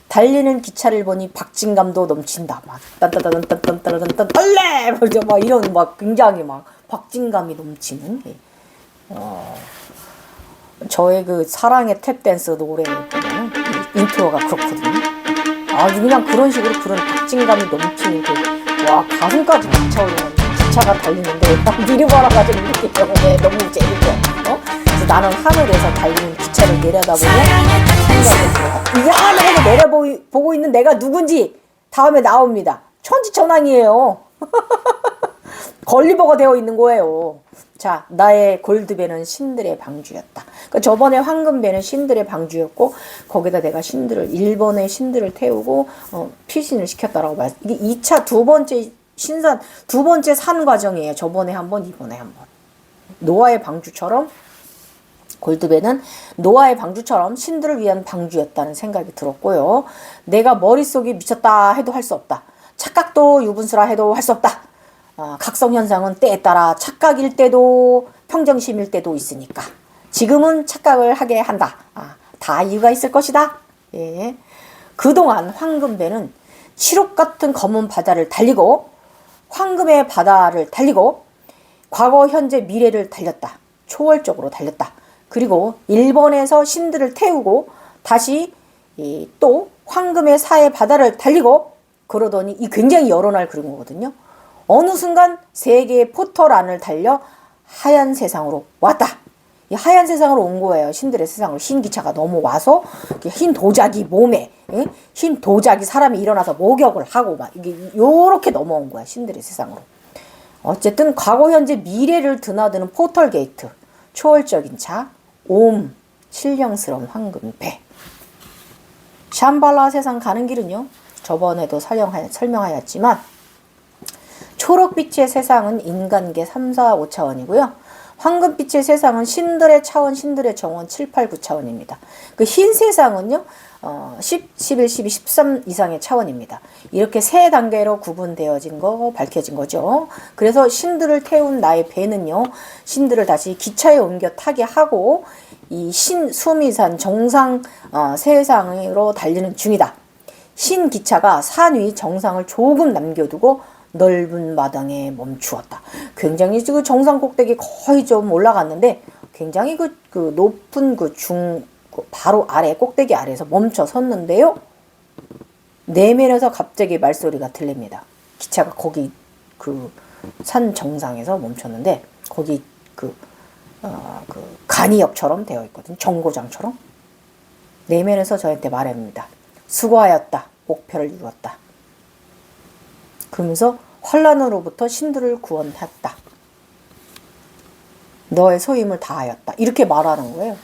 달리는 기차를 보니 박진감도 넘친다. 막 딴따따딴딴딴딴딴 떨래! 막 이런 막 굉장히 막 박진감이 넘치는. 저의 그 사랑의 탭댄스 노래 보면은 인트로가 그렇거든요. 아주 그냥 그런 식으로 그런 박진감이 넘치는 가슴까지 벅차오르는 기차가 달리는데 막 니르바나 가지고 이렇게 경험해. 너무 재밌죠. 그래서 나는 하늘에서 달리는 기차를 내려다보고 이 하늘에서 내려보고 있는 내가 누군지 다음에 나옵니다. 천지천왕이에요. 걸리버가 되어 있는 거예요. 자, 나의 골드배는 신들의 방주였다. 그러니까 저번에 황금배는 신들의 방주였고 거기다 내가 일본의 신들을 태우고 피신을 시켰다라고 말했어요. 이게 2차 두 번째 산 과정이에요. 저번에 한 번, 이번에 한 번. 노아의 방주처럼 골드배는 노아의 방주처럼 신들을 위한 방주였다는 생각이 들었고요. 내가 머릿속이 미쳤다 해도 할 수 없다. 착각도 유분수라 해도 할 수 없다. 각성현상은 때에 따라 착각일 때도 평정심일 때도 있으니까 지금은 착각을 하게 한다. 다 이유가 있을 것이다. 예. 그동안 황금배는 칠흑 같은 검은 바다를 달리고 황금의 바다를 달리고 과거, 현재, 미래를 달렸다. 초월적으로 달렸다. 그리고 일본에서 신들을 태우고 다시 또 황금의 사해 바다를 달리고 그러더니 이 굉장히 여러 날 그런 거거든요. 어느 순간 세계의 포털 안을 달려 하얀 세상으로 왔다. 이 하얀 세상으로 온 거예요. 신들의 세상으로. 흰 기차가 넘어와서 흰 도자기 몸에 흰 도자기 사람이 일어나서 목욕을 하고 막 이게 요렇게 넘어온 거야. 신들의 세상으로. 어쨌든 과거, 현재, 미래를 드나드는 포털 게이트. 초월적인 차. 신령스러운 황금배. 샴발라 세상 가는 길은요. 저번에도 설명하였지만 초록빛의 세상은 인간계 3, 4, 5차원이고요. 황금빛의 세상은 신들의 차원, 신들의 정원 7, 8, 9차원입니다. 그 흰 세상은요. 10, 11, 12, 13 이상의 차원입니다. 이렇게 세 단계로 구분되어진 밝혀진 거죠. 그래서 신들을 태운 나의 배는요. 신들을 다시 기차에 옮겨 타게 하고 이 수미산 정상 세상으로 달리는 중이다. 신 기차가 산 위 정상을 조금 남겨두고 넓은 마당에 멈추었다. 굉장히 그 정상 꼭대기 거의 좀 올라갔는데 굉장히 그 높은 바로 아래 꼭대기 아래에서 멈춰 섰는데요. 내면에서 갑자기 말소리가 들립니다. 기차가 거기 그 산 정상에서 멈췄는데 거기 그 간이역처럼 되어 있거든요. 정거장처럼. 내면에서 저한테 말합니다. 수고하였다. 목표를 이루었다. 그러면서 환란으로부터 신들을 구원했다. 너의 소임을 다하였다. 이렇게 말하는 거예요.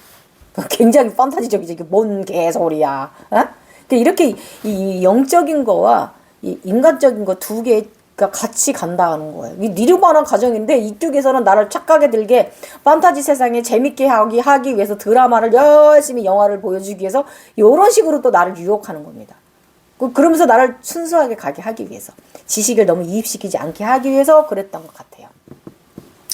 굉장히 판타지적이지. 이게 뭔 개소리야. 어? 이렇게 이 영적인 거와 이 인간적인 거 두 개가 같이 간다는 거예요. 이 니르바나 가정인데 이쪽에서는 나를 착하게 들게 판타지 세상에 재밌게 하기 위해서 드라마를 열심히 영화를 보여주기 위해서 이런 식으로 또 나를 유혹하는 겁니다. 그러면서 나를 순수하게 가게 하기 위해서 지식을 너무 이입시키지 않게 하기 위해서 그랬던 것 같아요.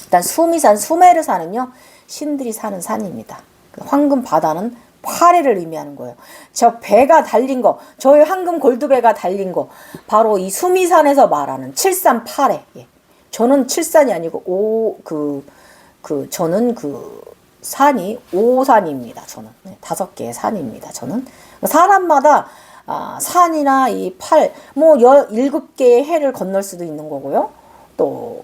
일단 수미산, 수메르산은요 신들이 사는 산입니다. 황금 바다는 파래를 의미하는 거예요. 저 배가 달린 거, 저의 황금 골드배가 달린 거, 바로 이 수미산에서 말하는 칠산 파래. 예. 저는 칠산이 아니고 저는 그 산이 오산입니다. 저는 5개의 산입니다. 저는 사람마다 산이나 이 뭐 17개의 해를 건널 수도 있는 거고요. 또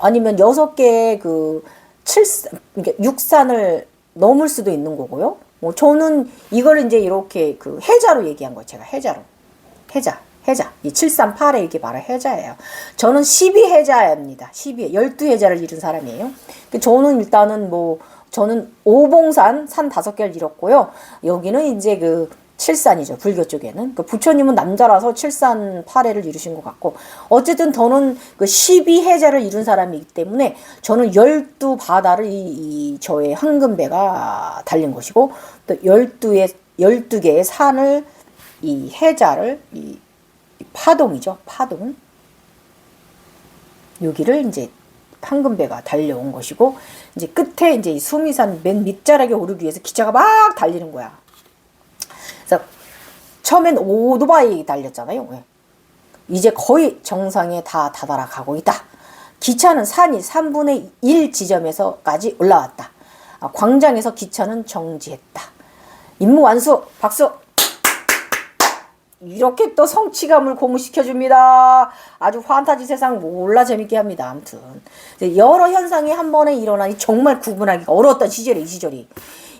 아니면 6개의 그러니까 6산을 넘을 수도 있는 거고요. 뭐 저는 이걸 이제 이렇게 그 해자로 얘기한 거예요. 제가 해자로. 해자. 이 738에 이게 바로 해자예요. 저는 12해자입니다. 12해자를 이룬 사람이에요. 저는 일단은 저는 오봉산 산 5개를 이뤘고요. 여기는 이제 그 칠산이죠. 불교 쪽에는. 부처님은 남자라서 칠산 8회를 이루신 것 같고, 어쨌든 저는 그 12해자를 이룬 사람이기 때문에 저는 12바다를 저의 황금배가 달린 것이고, 또 12개의 산을 이 해자를 이 파동이죠. 파동. 여기를 이제 황금배가 달려온 것이고, 이제 끝에 이제 이 수미산 맨 밑자락에 오르기 위해서 기차가 막 달리는 거야. 그래서 처음엔 오토바이 달렸잖아요. 이제 거의 정상에 다 다다라 가고 있다. 기차는 산이 3분의 1 지점에서까지 올라왔다. 광장에서 기차는 정지했다. 임무 완수! 박수! 이렇게 또 성취감을 고무시켜줍니다. 아주 판타지 세상 몰라 재밌게 합니다. 아무튼 여러 현상이 한 번에 일어나니 정말 구분하기가 어려웠던 시절이에요. 이 시절이.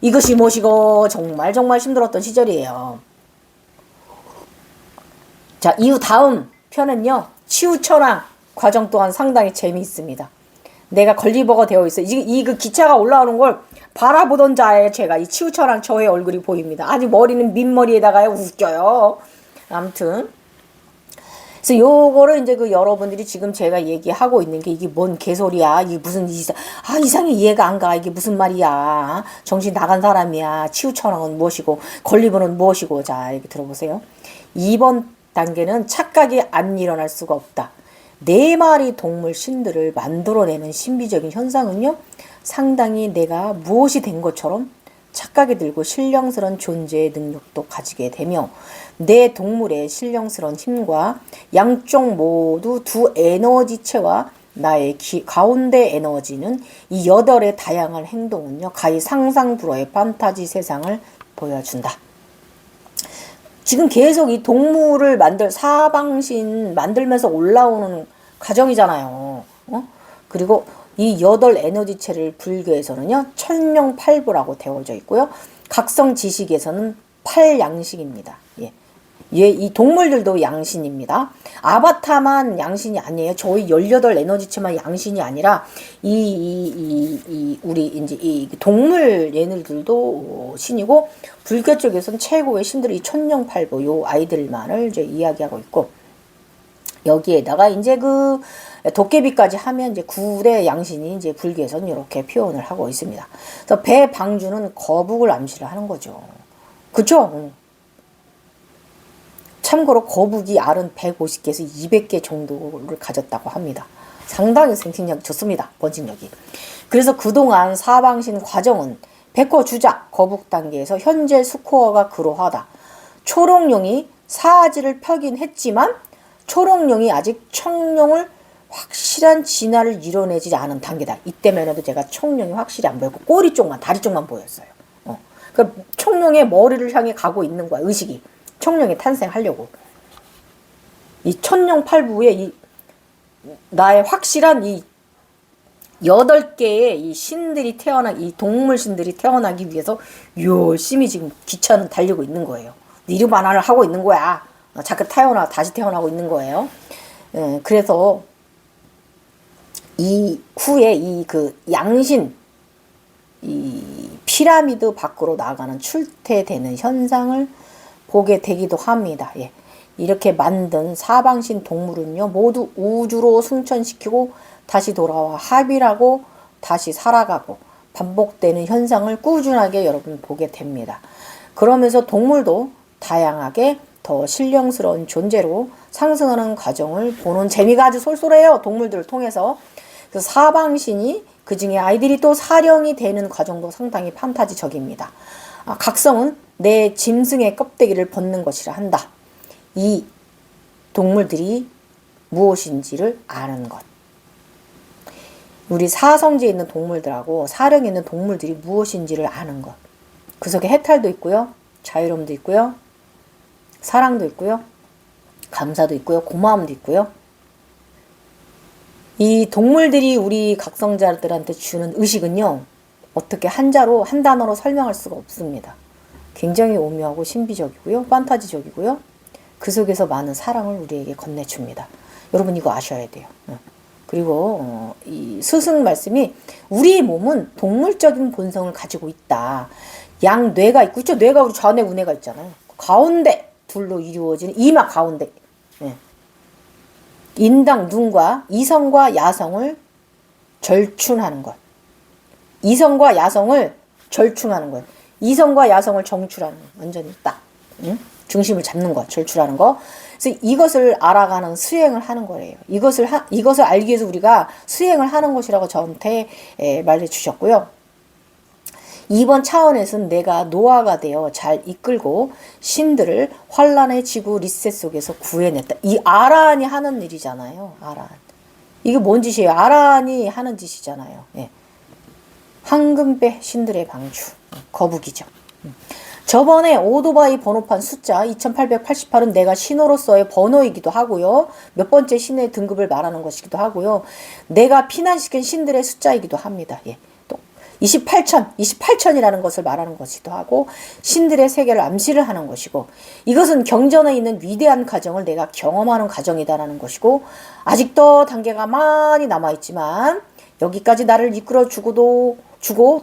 이것이 무엇이고 정말 힘들었던 시절이에요. 자, 이후 다음 편은요. 치우천왕 과정 또한 상당히 재미있습니다. 내가 걸리버가 되어 있어요. 그 기차가 올라오는 걸 바라보던 자의 제가 이 치우천왕 저의 얼굴이 보입니다. 아직 머리는 민머리에다가 웃겨요. 아무튼 그래서 요거를 이제 여러분들이 지금 제가 얘기하고 있는 게 이게 뭔 개소리야. 이게 무슨 이상해 이해가 안 가. 이게 무슨 말이야. 정신 나간 사람이야. 치우천왕은 무엇이고 걸리버는 무엇이고. 자, 이렇게 들어보세요. 2번 단계는 착각이 안 일어날 수가 없다. 4마리 동물 신들을 만들어내는 신비적인 현상은요. 상당히 내가 무엇이 된 것처럼 착각이 들고 신령스러운 존재의 능력도 가지게 되며 내 동물의 신령스러운 힘과 양쪽 모두 두 에너지체와 나의 가운데 에너지는 이 8의 다양한 행동은요. 가히 상상 불허의 판타지 세상을 보여준다. 지금 계속 이 동물을 사방신 만들면서 올라오는 과정이잖아요. 그리고 이 8 에너지체를 불교에서는요. 천명팔부라고 되어져 있고요. 각성 지식에서는 8양식입니다. 예. 이 동물들도 양신입니다. 아바타만 양신이 아니에요. 저희 18 에너지체만 양신이 아니라 우리 이제 이 동물 얘네들도 신이고 불교 쪽에서는 최고의 신들이 천명팔부 요 아이들만을 이제 이야기하고 있고 여기에다가 이제 도깨비까지 하면 이제 9대 양신이 이제 불교에서는 이렇게 표현을 하고 있습니다. 그래서 배방주는 거북을 암시를 하는 거죠. 그쵸? 참고로 거북이 알은 150개에서 200개 정도를 가졌다고 합니다. 상당히 생식력이 좋습니다. 번식력이. 그래서 그동안 사방신 과정은 백호주작 거북 단계에서 현재 스코어가 그러하다. 초롱룡이 사지를 펴긴 했지만 초록룡이 아직 청룡을 확실한 진화를 이뤄내지 않은 단계다. 이때만 해도 제가 청룡이 확실히 안 보였고 꼬리 쪽만, 다리 쪽만 보였어요. 그러니까 청룡의 머리를 향해 가고 있는 거야. 의식이. 청룡이 탄생하려고. 이 천룡팔부에 이 나의 확실한 이 8개의 이 신들이 이 동물 신들이 태어나기 위해서 열심히 지금 기차는 달리고 있는 거예요. 니르바나를 하고 있는 거야. 자꾸 다시 태어나고 있는 거예요. 그래서 이 후에 이 그 양신, 이 피라미드 밖으로 나가는 출퇴되는 현상을 보게 되기도 합니다. 예. 이렇게 만든 사방신 동물은요, 모두 우주로 승천시키고 다시 돌아와 합일하고 다시 살아가고 반복되는 현상을 꾸준하게 여러분 보게 됩니다. 그러면서 동물도 다양하게 더 신령스러운 존재로 상승하는 과정을 보는 재미가 아주 쏠쏠해요. 동물들을 통해서. 그래서 사방신이 그중에 아이들이 또 사령이 되는 과정도 상당히 판타지적입니다. 각성은 내 짐승의 껍데기를 벗는 것이라 한다. 이 동물들이 무엇인지를 아는 것. 우리 사성지에 있는 동물들하고 사령에 있는 동물들이 무엇인지를 아는 것. 그 속에 해탈도 있고요. 자유로움도 있고요. 사랑도 있고요. 감사도 있고요. 고마움도 있고요. 이 동물들이 우리 각성자들한테 주는 의식은요, 어떻게 한 단어로 설명할 수가 없습니다. 굉장히 오묘하고 신비적이고요. 판타지적이고요. 그 속에서 많은 사랑을 우리에게 건네줍니다. 여러분 이거 아셔야 돼요. 그리고 이 스승 말씀이 우리 몸은 동물적인 본성을 가지고 있다. 양뇌가 있고, 그쵸? 뇌가 우리 좌뇌 우뇌가 있잖아요. 가운데 둘로 이루어지는 이마 가운데. 인당 눈과 이성과 야성을 절충하는 것. 이성과 야성을 절충하는 것. 이성과 야성을 정출하는 것. 완전히 딱. 중심을 잡는 것. 절출하는 것. 그래서 이것을 알아가는 수행을 하는 거래요. 이것을 알기 위해서 우리가 수행을 하는 것이라고 저한테 말해주셨고요. 이번 차원에서는 내가 노아가 되어 잘 이끌고 신들을 환란의 지구 리셋 속에서 구해냈다. 이 아란이 하는 일이잖아요. 아란. 이게 뭔 짓이에요? 아란이 하는 짓이잖아요. 예. 황금배 신들의 방주. 거북이죠. 저번에 오토바이 번호판 숫자 2888은 내가 신호로서의 번호이기도 하고요. 몇 번째 신의 등급을 말하는 것이기도 하고요. 내가 피난시킨 신들의 숫자이기도 합니다. 예. 28천이라는 것을 말하는 것이기도 하고 신들의 세계를 암시를 하는 것이고 이것은 경전에 있는 위대한 과정을 내가 경험하는 과정이다라는 것이고 아직도 단계가 많이 남아있지만 여기까지 나를 이끌어 주고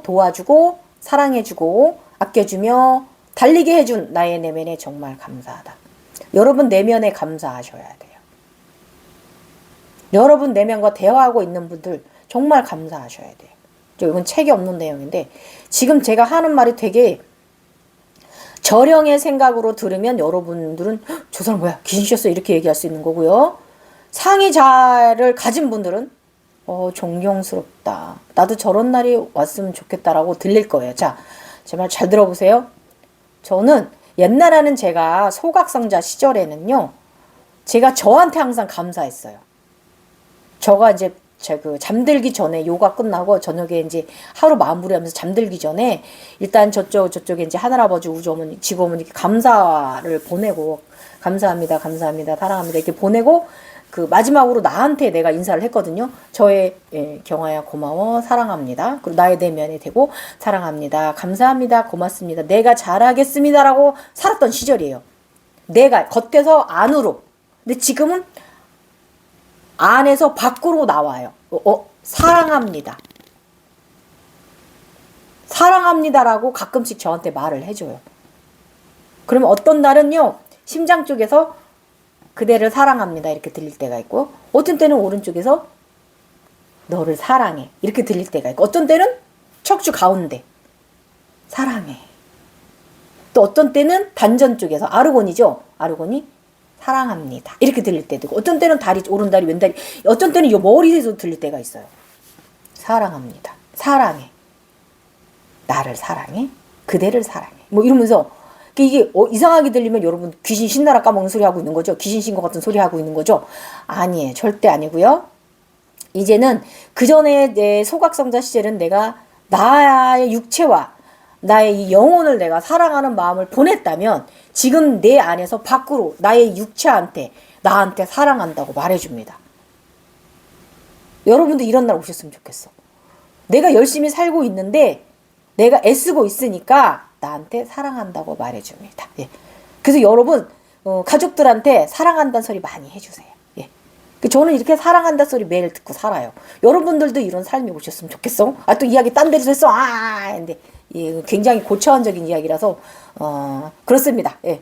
도와주고 사랑해주고 아껴주며 달리게 해준 나의 내면에 정말 감사하다. 여러분 내면에 감사하셔야 돼요. 여러분 내면과 대화하고 있는 분들 정말 감사하셔야 돼요. 이건 책에 없는 내용인데 지금 제가 하는 말이 되게 저령의 생각으로 들으면 여러분들은 저 사람 뭐야 귀신 씌었어 이렇게 얘기할 수 있는 거고요. 상의자를 가진 분들은 존경스럽다. 나도 저런 날이 왔으면 좋겠다라고 들릴 거예요. 자, 제 말 잘 들어보세요. 저는 옛날에는 제가 소각성자 시절에는요. 제가 저한테 항상 감사했어요. 저가 이제 잠들기 전에 요가 끝나고 저녁에 이제 하루 마무리하면서 잠들기 전에 일단 저쪽에 이제 하늘아버지 우주어머니 지구어머니 감사를 보내고 감사합니다 사랑합니다 이렇게 보내고 그 마지막으로 나한테 내가 인사를 했거든요. 저의 경아야 고마워 사랑합니다. 그리고 나의 내면에 대고 사랑합니다 감사합니다 고맙습니다 내가 잘하겠습니다라고 살았던 시절이에요. 내가 겉에서 안으로. 근데 지금은 안에서 밖으로 나와요. 사랑합니다. 사랑합니다라고 가끔씩 저한테 말을 해줘요. 그러면 어떤 날은요. 심장 쪽에서 그대를 사랑합니다 이렇게 들릴 때가 있고 어떤 때는 오른쪽에서 너를 사랑해 이렇게 들릴 때가 있고 어떤 때는 척추 가운데 사랑해. 또 어떤 때는 단전 쪽에서 아르곤이죠. 아르곤이 사랑합니다 이렇게 들릴 때도 있고 어떤 때는 다리 오른다리 왼다리 어떤 때는 이 머리에서 들릴 때가 있어요. 사랑합니다. 사랑해. 나를 사랑해. 그대를 사랑해. 뭐 이러면서 이게 이상하게 들리면 여러분 귀신 신나라 까먹는 소리 하고 있는 거죠? 귀신 신것 같은 소리 하고 있는 거죠? 아니에요. 절대 아니고요. 이제는 그 전에 내 소각성자 시절은 내가 나의 육체와 나의 이 영혼을 내가 사랑하는 마음을 보냈다면 지금 내 안에서 밖으로 나의 육체한테 나한테 사랑한다고 말해줍니다. 여러분도 이런 날 오셨으면 좋겠어. 내가 열심히 살고 있는데 내가 애쓰고 있으니까 나한테 사랑한다고 말해줍니다. 예. 그래서 여러분 가족들한테 사랑한다는 소리 많이 해주세요. 예. 저는 이렇게 사랑한다 소리 매일 듣고 살아요. 여러분들도 이런 삶이 오셨으면 좋겠어. 또 이야기 딴 데서 했어. 근데 예, 굉장히 고차원적인 이야기라서 그렇습니다. 예.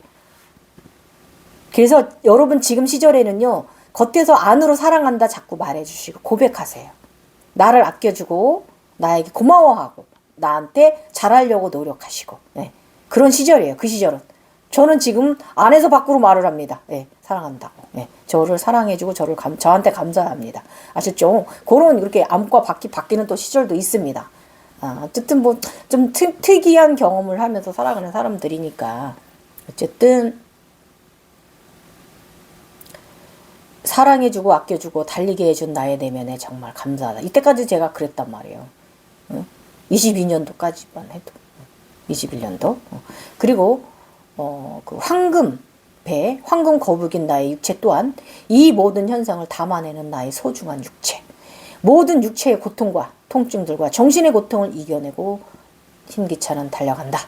그래서 여러분 지금 시절에는요. 겉에서 안으로 사랑한다 자꾸 말해주시고 고백하세요. 나를 아껴주고 나에게 고마워하고 나한테 잘하려고 노력하시고 예. 그런 시절이에요. 그 시절은. 저는 지금 안에서 밖으로 말을 합니다. 예. 사랑한다고. 예. 저를 사랑해주고 저한테 감사합니다. 아셨죠? 그런 이렇게 암과 바뀌는 또 시절도 있습니다. 어쨌든 뭐 좀 특이한 경험을 하면서 살아가는 사람들이니까 어쨌든 사랑해주고 아껴주고 달리게 해준 나의 내면에 정말 감사하다. 이때까지 제가 그랬단 말이에요. 22년도까지만 해도 21년도 그리고 그 황금 거북인 나의 육체 또한 이 모든 현상을 담아내는 나의 소중한 육체, 모든 육체의 고통과 통증들과 정신의 고통을 이겨내고 힘기차는 달려간다.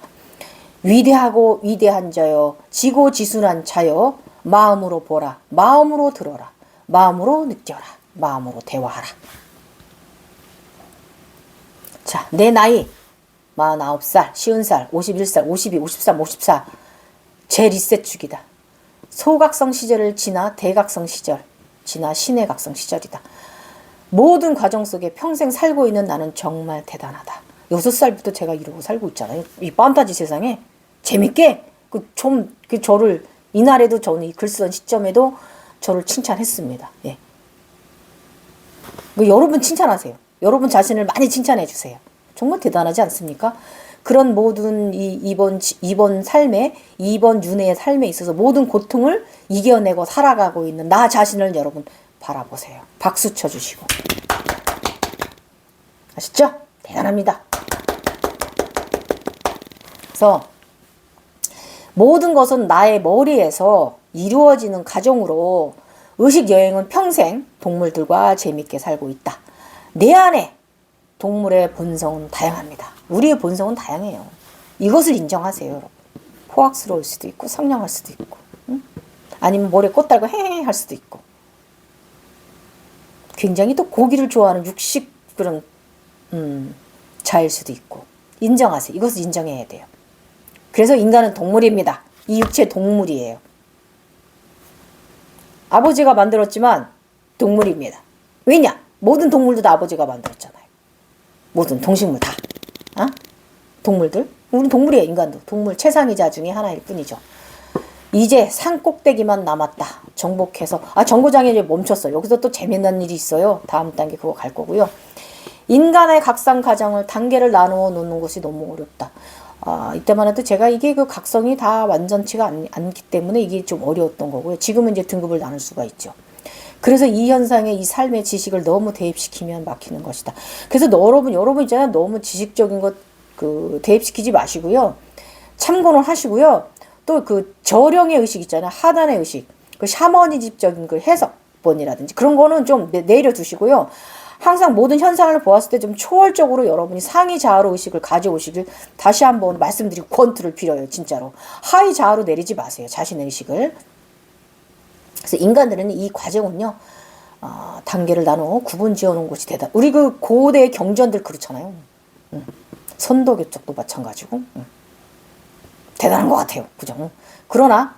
위대하고 위대한 자여, 지고지순한 자여, 마음으로 보라, 마음으로 들어라, 마음으로 느껴라, 마음으로 대화하라. 자, 내 나이 49살, 50살, 51살, 52, 53, 54 재리셋 주기다. 소각성 시절을 지나 대각성 시절, 지나 신의 각성 시절이다. 모든 과정 속에 평생 살고 있는 나는 정말 대단하다. 6살부터 제가 이러고 살고 있잖아요. 이 판타지 세상에 재밌게 저를 이날에도 저는 이 글 쓰던 시점에도 저를 칭찬했습니다. 예. 여러분 칭찬하세요. 여러분 자신을 많이 칭찬해 주세요. 정말 대단하지 않습니까? 그런 모든 이번 삶에, 이번 윤회의 삶에 있어서 모든 고통을 이겨내고 살아가고 있는 나 자신을 여러분 바라보세요. 박수 쳐주시고. 아시죠? 대단합니다. 그래서 모든 것은 나의 머리에서 이루어지는 과정으로 의식여행은 평생 동물들과 재밌게 살고 있다. 내 안에 동물의 본성은 다양합니다. 우리의 본성은 다양해요. 이것을 인정하세요, 여러분. 포악스러울 수도 있고 상냥할 수도 있고 아니면 머리에 꽃 달고 헤헤 할 수도 있고 굉장히 또 고기를 좋아하는 육식 그런 자일 수도 있고 인정하세요. 이것을 인정해야 돼요. 그래서 인간은 동물입니다. 이 육체 동물이에요. 아버지가 만들었지만 동물입니다. 왜냐? 모든 동물도 다 아버지가 만들었잖아요. 모든 동식물 다. 동물들? 우리는 동물이에요. 인간도. 동물 최상위자 중에 하나일 뿐이죠. 이제 산 꼭대기만 남았다. 정복해서 정거장에 이제 멈췄어요. 여기서 또 재미난 일이 있어요. 다음 단계 그거 갈 거고요. 인간의 각성 과정을 단계를 나누어 놓는 것이 너무 어렵다. 이때만 해도 제가 이게 그 각성이 다 완전치가 않기 때문에 이게 좀 어려웠던 거고요. 지금은 이제 등급을 나눌 수가 있죠. 그래서 이 현상에 이 삶의 지식을 너무 대입시키면 막히는 것이다. 그래서 여러분 있잖아요. 너무 지식적인 것 대입시키지 마시고요. 참고는 하시고요. 또 그 저령의 의식 있잖아요. 하단의 의식, 그 샤머니즘적인 그 해석본이라든지 그런 거는 좀 내려두시고요. 항상 모든 현상을 보았을 때 좀 초월적으로 여러분이 상위 자아로 의식을 가져오시길 다시 한번 말씀드리고 권투를 빌어요. 진짜로. 하위 자아로 내리지 마세요. 자신의 의식을. 그래서 인간들은 이 과정은요. 단계를 나누어 구분 지어놓은 곳이 대단. 우리 그 고대 경전들 그렇잖아요. 선도교 쪽도 마찬가지고. 대단한 것 같아요. 그죠? 그러나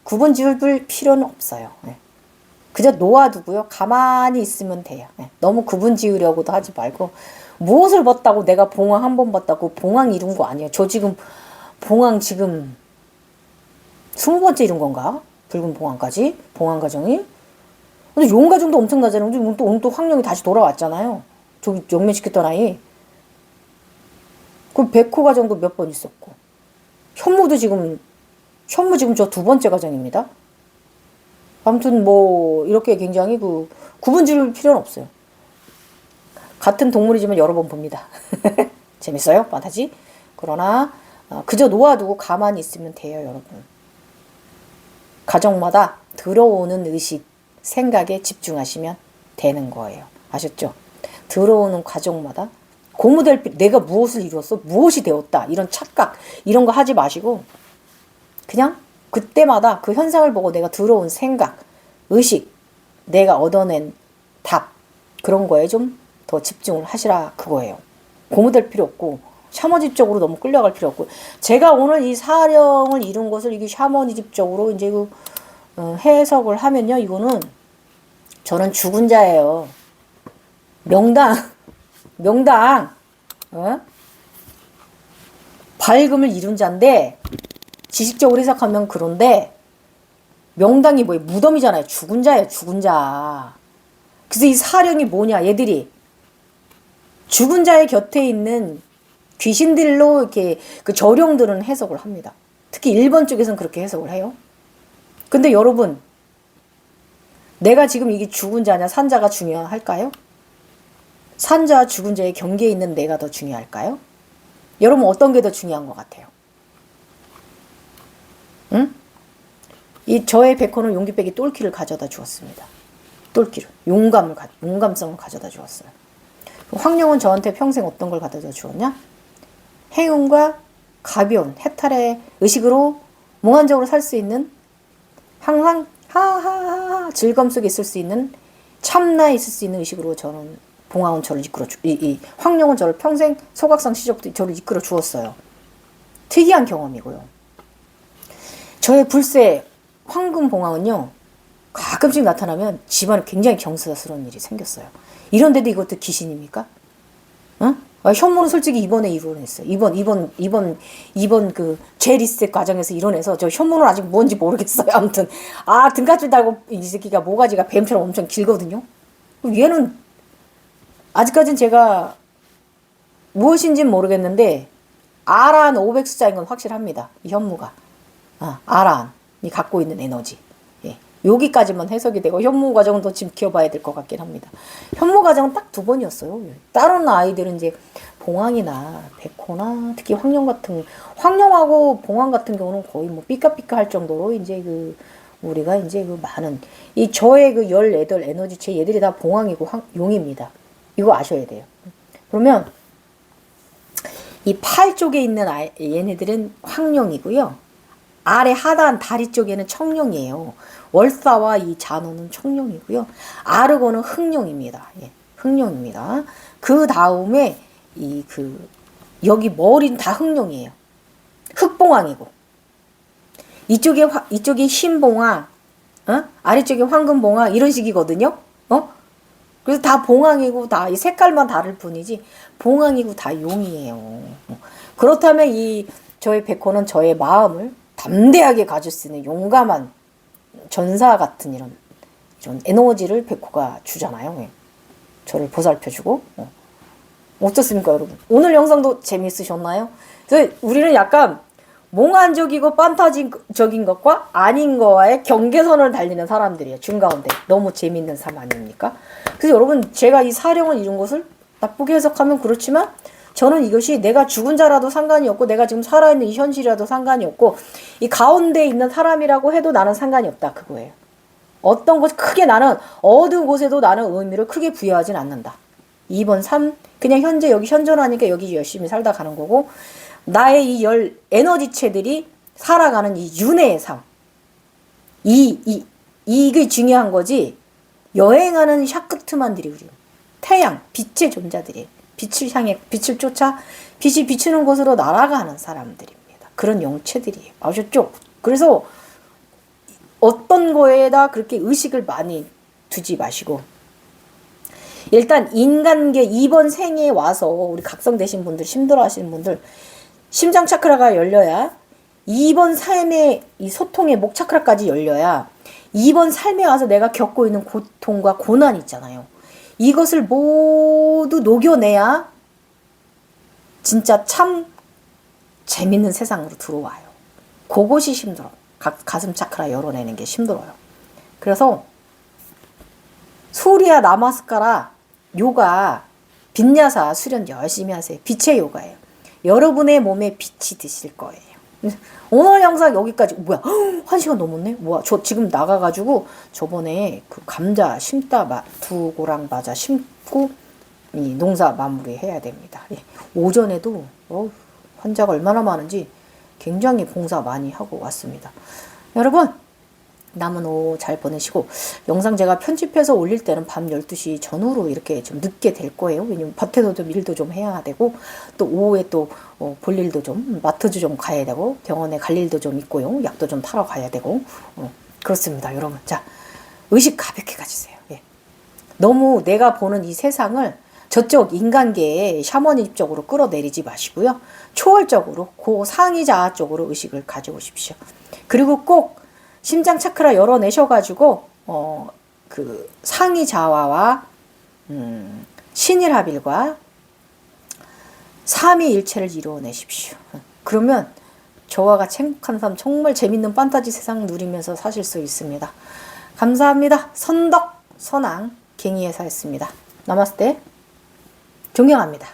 구분 지을 필요는 없어요. 그저 놓아두고요. 가만히 있으면 돼요. 너무 구분 지으려고도 하지 말고 무엇을 봤다고 내가 봉황 한 번 봤다고 봉황 이룬 거 아니에요. 저 지금 봉황 지금 20번째 이룬 건가? 붉은 봉황까지? 봉황 과정이? 근데 용 과정도 엄청나잖아요. 오늘 또 황룡이 다시 돌아왔잖아요. 저기 영면시켰던 아이. 그 백호 과정도 몇 번 있었고. 현무 지금 저 두 번째 과정입니다. 아무튼 뭐 이렇게 굉장히 구분 지을 필요는 없어요. 같은 동물이지만 여러 번 봅니다. 재밌어요? 판타지? 그러나 그저 놓아두고 가만히 있으면 돼요, 여러분. 가정마다 들어오는 의식, 생각에 집중하시면 되는 거예요. 아셨죠? 들어오는 가정마다 고무될 내가 무엇을 이루었어? 무엇이 되었다? 이런 착각, 이런 거 하지 마시고 그냥 그때마다 그 현상을 보고 내가 들어온 생각, 의식, 내가 얻어낸 답, 그런 거에 좀 더 집중을 하시라 그거예요. 고무될 필요 없고 샤머니즘적으로 너무 끌려갈 필요 없고, 제가 오늘 이 사령을 이룬 것을 이게 샤머니즘적으로 이제 해석을 하면요, 이거는 저는 죽은 자예요. 명당 밝음을 이룬 자인데, 지식적으로 해석하면 그런데 명당이 뭐예요? 무덤이잖아요. 죽은 자예요, 죽은 자. 그래서 이 사령이 뭐냐, 얘들이 죽은 자의 곁에 있는 귀신들로 이렇게 그 저령들은 해석을 합니다. 특히 일본 쪽에서는 그렇게 해석을 해요. 근데 여러분, 내가 지금 이게 죽은 자냐 산자가 중요할까요? 산자와 죽은 자의 경계에 있는 내가 더 중요할까요? 여러분, 어떤 게 더 중요한 것 같아요? 응? 이 저의 백호는 용기 빼기 똘끼를 가져다 주었습니다. 똘끼를. 용감성을 가져다 주었어요. 황룡은 저한테 평생 어떤 걸 가져다 주었냐? 행운과 가벼운 해탈의 의식으로 몽환적으로 살 수 있는, 항상 하하하 즐거움 속에 있을 수 있는, 참나에 있을 수 있는 의식으로 저는 봉황은 저를 황룡은 저를 평생 소각성 시절부터 저를 이끌어 주었어요. 특이한 경험이고요. 저의 불새 황금 봉황은요, 가끔씩 나타나면 집안에 굉장히 경사스러운 일이 생겼어요. 이런데도 이것도 귀신입니까? 어? 현무는 솔직히 이번에 이뤄냈어요. 이번 그 제리스트 과정에서 이뤄내서, 저 현무는 아직 뭔지 모르겠어요. 아무튼 등가줄 달고 이 새끼가 모가지가 뱀처럼 엄청 길거든요. 얘는 아직까지는 제가 무엇인지는 모르겠는데 아란 500 숫자인 건 확실합니다. 이 현무가 아란이 갖고 있는 에너지. 여기까지만 해석이 되고 현무 과정은 더 지켜봐야 될 것 같긴 합니다. 현무 과정은 딱 2번이었어요. 다른 아이들은 이제 봉황이나 백호나 특히 황룡하고 봉황 같은 경우는 거의 뭐 삐까삐까 할 정도로 이제 우리가 이제 많은 이 저의 18 에너지체, 얘들이 다 봉황이고 용입니다. 이거 아셔야 돼요. 그러면 이 팔 쪽에 있는 얘네들은 황룡이고요. 아래 하단 다리 쪽에는 청룡이에요. 월사와 이 잔호는 청룡이고요. 아르고는 흑룡입니다. 흑룡입니다. 그 다음에 여기 머리는 다 흑룡이에요. 흑봉황이고, 이쪽이 흰봉황, 아래쪽이 황금봉황, 이런 식이거든요. 그래서 다 봉황이고, 다 이 색깔만 다를 뿐이지 봉황이고 다 용이에요. 그렇다면 이 저의 백호는 저의 마음을 담대하게 가질 수 있는 용감한 전사 같은 이런 에너지를 백호가 주잖아요. 저를 보살펴주고. 어떻습니까, 여러분? 오늘 영상도 재미있으셨나요? 그래서 우리는 약간 몽환적이고 판타지적인 것과 아닌 거와의 경계선을 달리는 사람들이에요. 중가운데. 너무 재미있는 삶 아닙니까? 그래서 여러분, 제가 이 사령을 이룬 것을 나쁘게 해석하면 그렇지만, 저는 이것이 내가 죽은 자라도 상관이 없고, 내가 지금 살아있는 이 현실이라도 상관이 없고, 이 가운데 있는 사람이라고 해도 나는 상관이 없다, 그거예요. 어떤 곳 크게 나는 어두운 곳에도 나는 의미를 크게 부여하진 않는다. 2번 3 그냥 현재 여기 현존하니까 여기 열심히 살다 가는 거고, 나의 이 에너지체들이 살아가는 이 윤회의 삶, 이게 중요한 거지. 여행하는 샤크트만들이 우리 태양, 빛의 존재들이 빛을 향해 빛을 쫓아 빛이 비추는 곳으로 날아가는 사람들입니다. 그런 영체들이에요. 아셨죠? 그래서 어떤 거에다 그렇게 의식을 많이 두지 마시고, 일단 인간계 2번 생에 와서 우리 각성되신 분들, 힘들어 하시는 분들, 심장 차크라가 열려야 2번 삶의 이 소통의 목 차크라까지 열려야 2번 삶에 와서 내가 겪고 있는 고통과 고난 있잖아요. 이것을 모두 녹여내야 진짜 참 재밌는 세상으로 들어와요. 그것이 힘들어. 가슴 차크라 열어내는 게 힘들어요. 그래서 수리야 나마스카라 요가 빈야사 수련 열심히 하세요. 빛의 요가예요. 여러분의 몸에 빛이 드실 거예요. 오늘 영상 여기까지. 뭐야 1시간 넘었네. 뭐야 저 지금 나가가지고 저번에 그 감자 심다 두 고랑 맞아 심고 이 농사 마무리 해야 됩니다. 예. 오전에도 환자가 얼마나 많은지 굉장히 봉사 많이 하고 왔습니다. 여러분 남은 오후 잘 보내시고 영상 제가 편집해서 올릴 때는 밤 12시 전후로 이렇게 좀 늦게 될 거예요. 왜냐면 밭에도 좀 일도 좀 해야 되고 또 오후에 또 볼 일도 좀 마트도 좀 가야 되고 병원에 갈 일도 좀 있고요. 약도 좀 타러 가야 되고 그렇습니다. 여러분 자 의식 가볍게 가지세요. 예. 너무 내가 보는 이 세상을 저쪽 인간계의 샤머니즘적으로 끌어내리지 마시고요. 초월적으로 그 상위 자아 쪽으로 의식을 가져오십시오. 그리고 꼭 심장 차크라 열어내셔가지고 그 상위 자아와 신일합일과 삼위일체를 이루어내십시오. 그러면 저와 같이 행복한 삶 정말 재밌는 판타지 세상 누리면서 사실 수 있습니다. 감사합니다. 선덕 선왕 갱이회사였습니다. 나마스테. 존경합니다.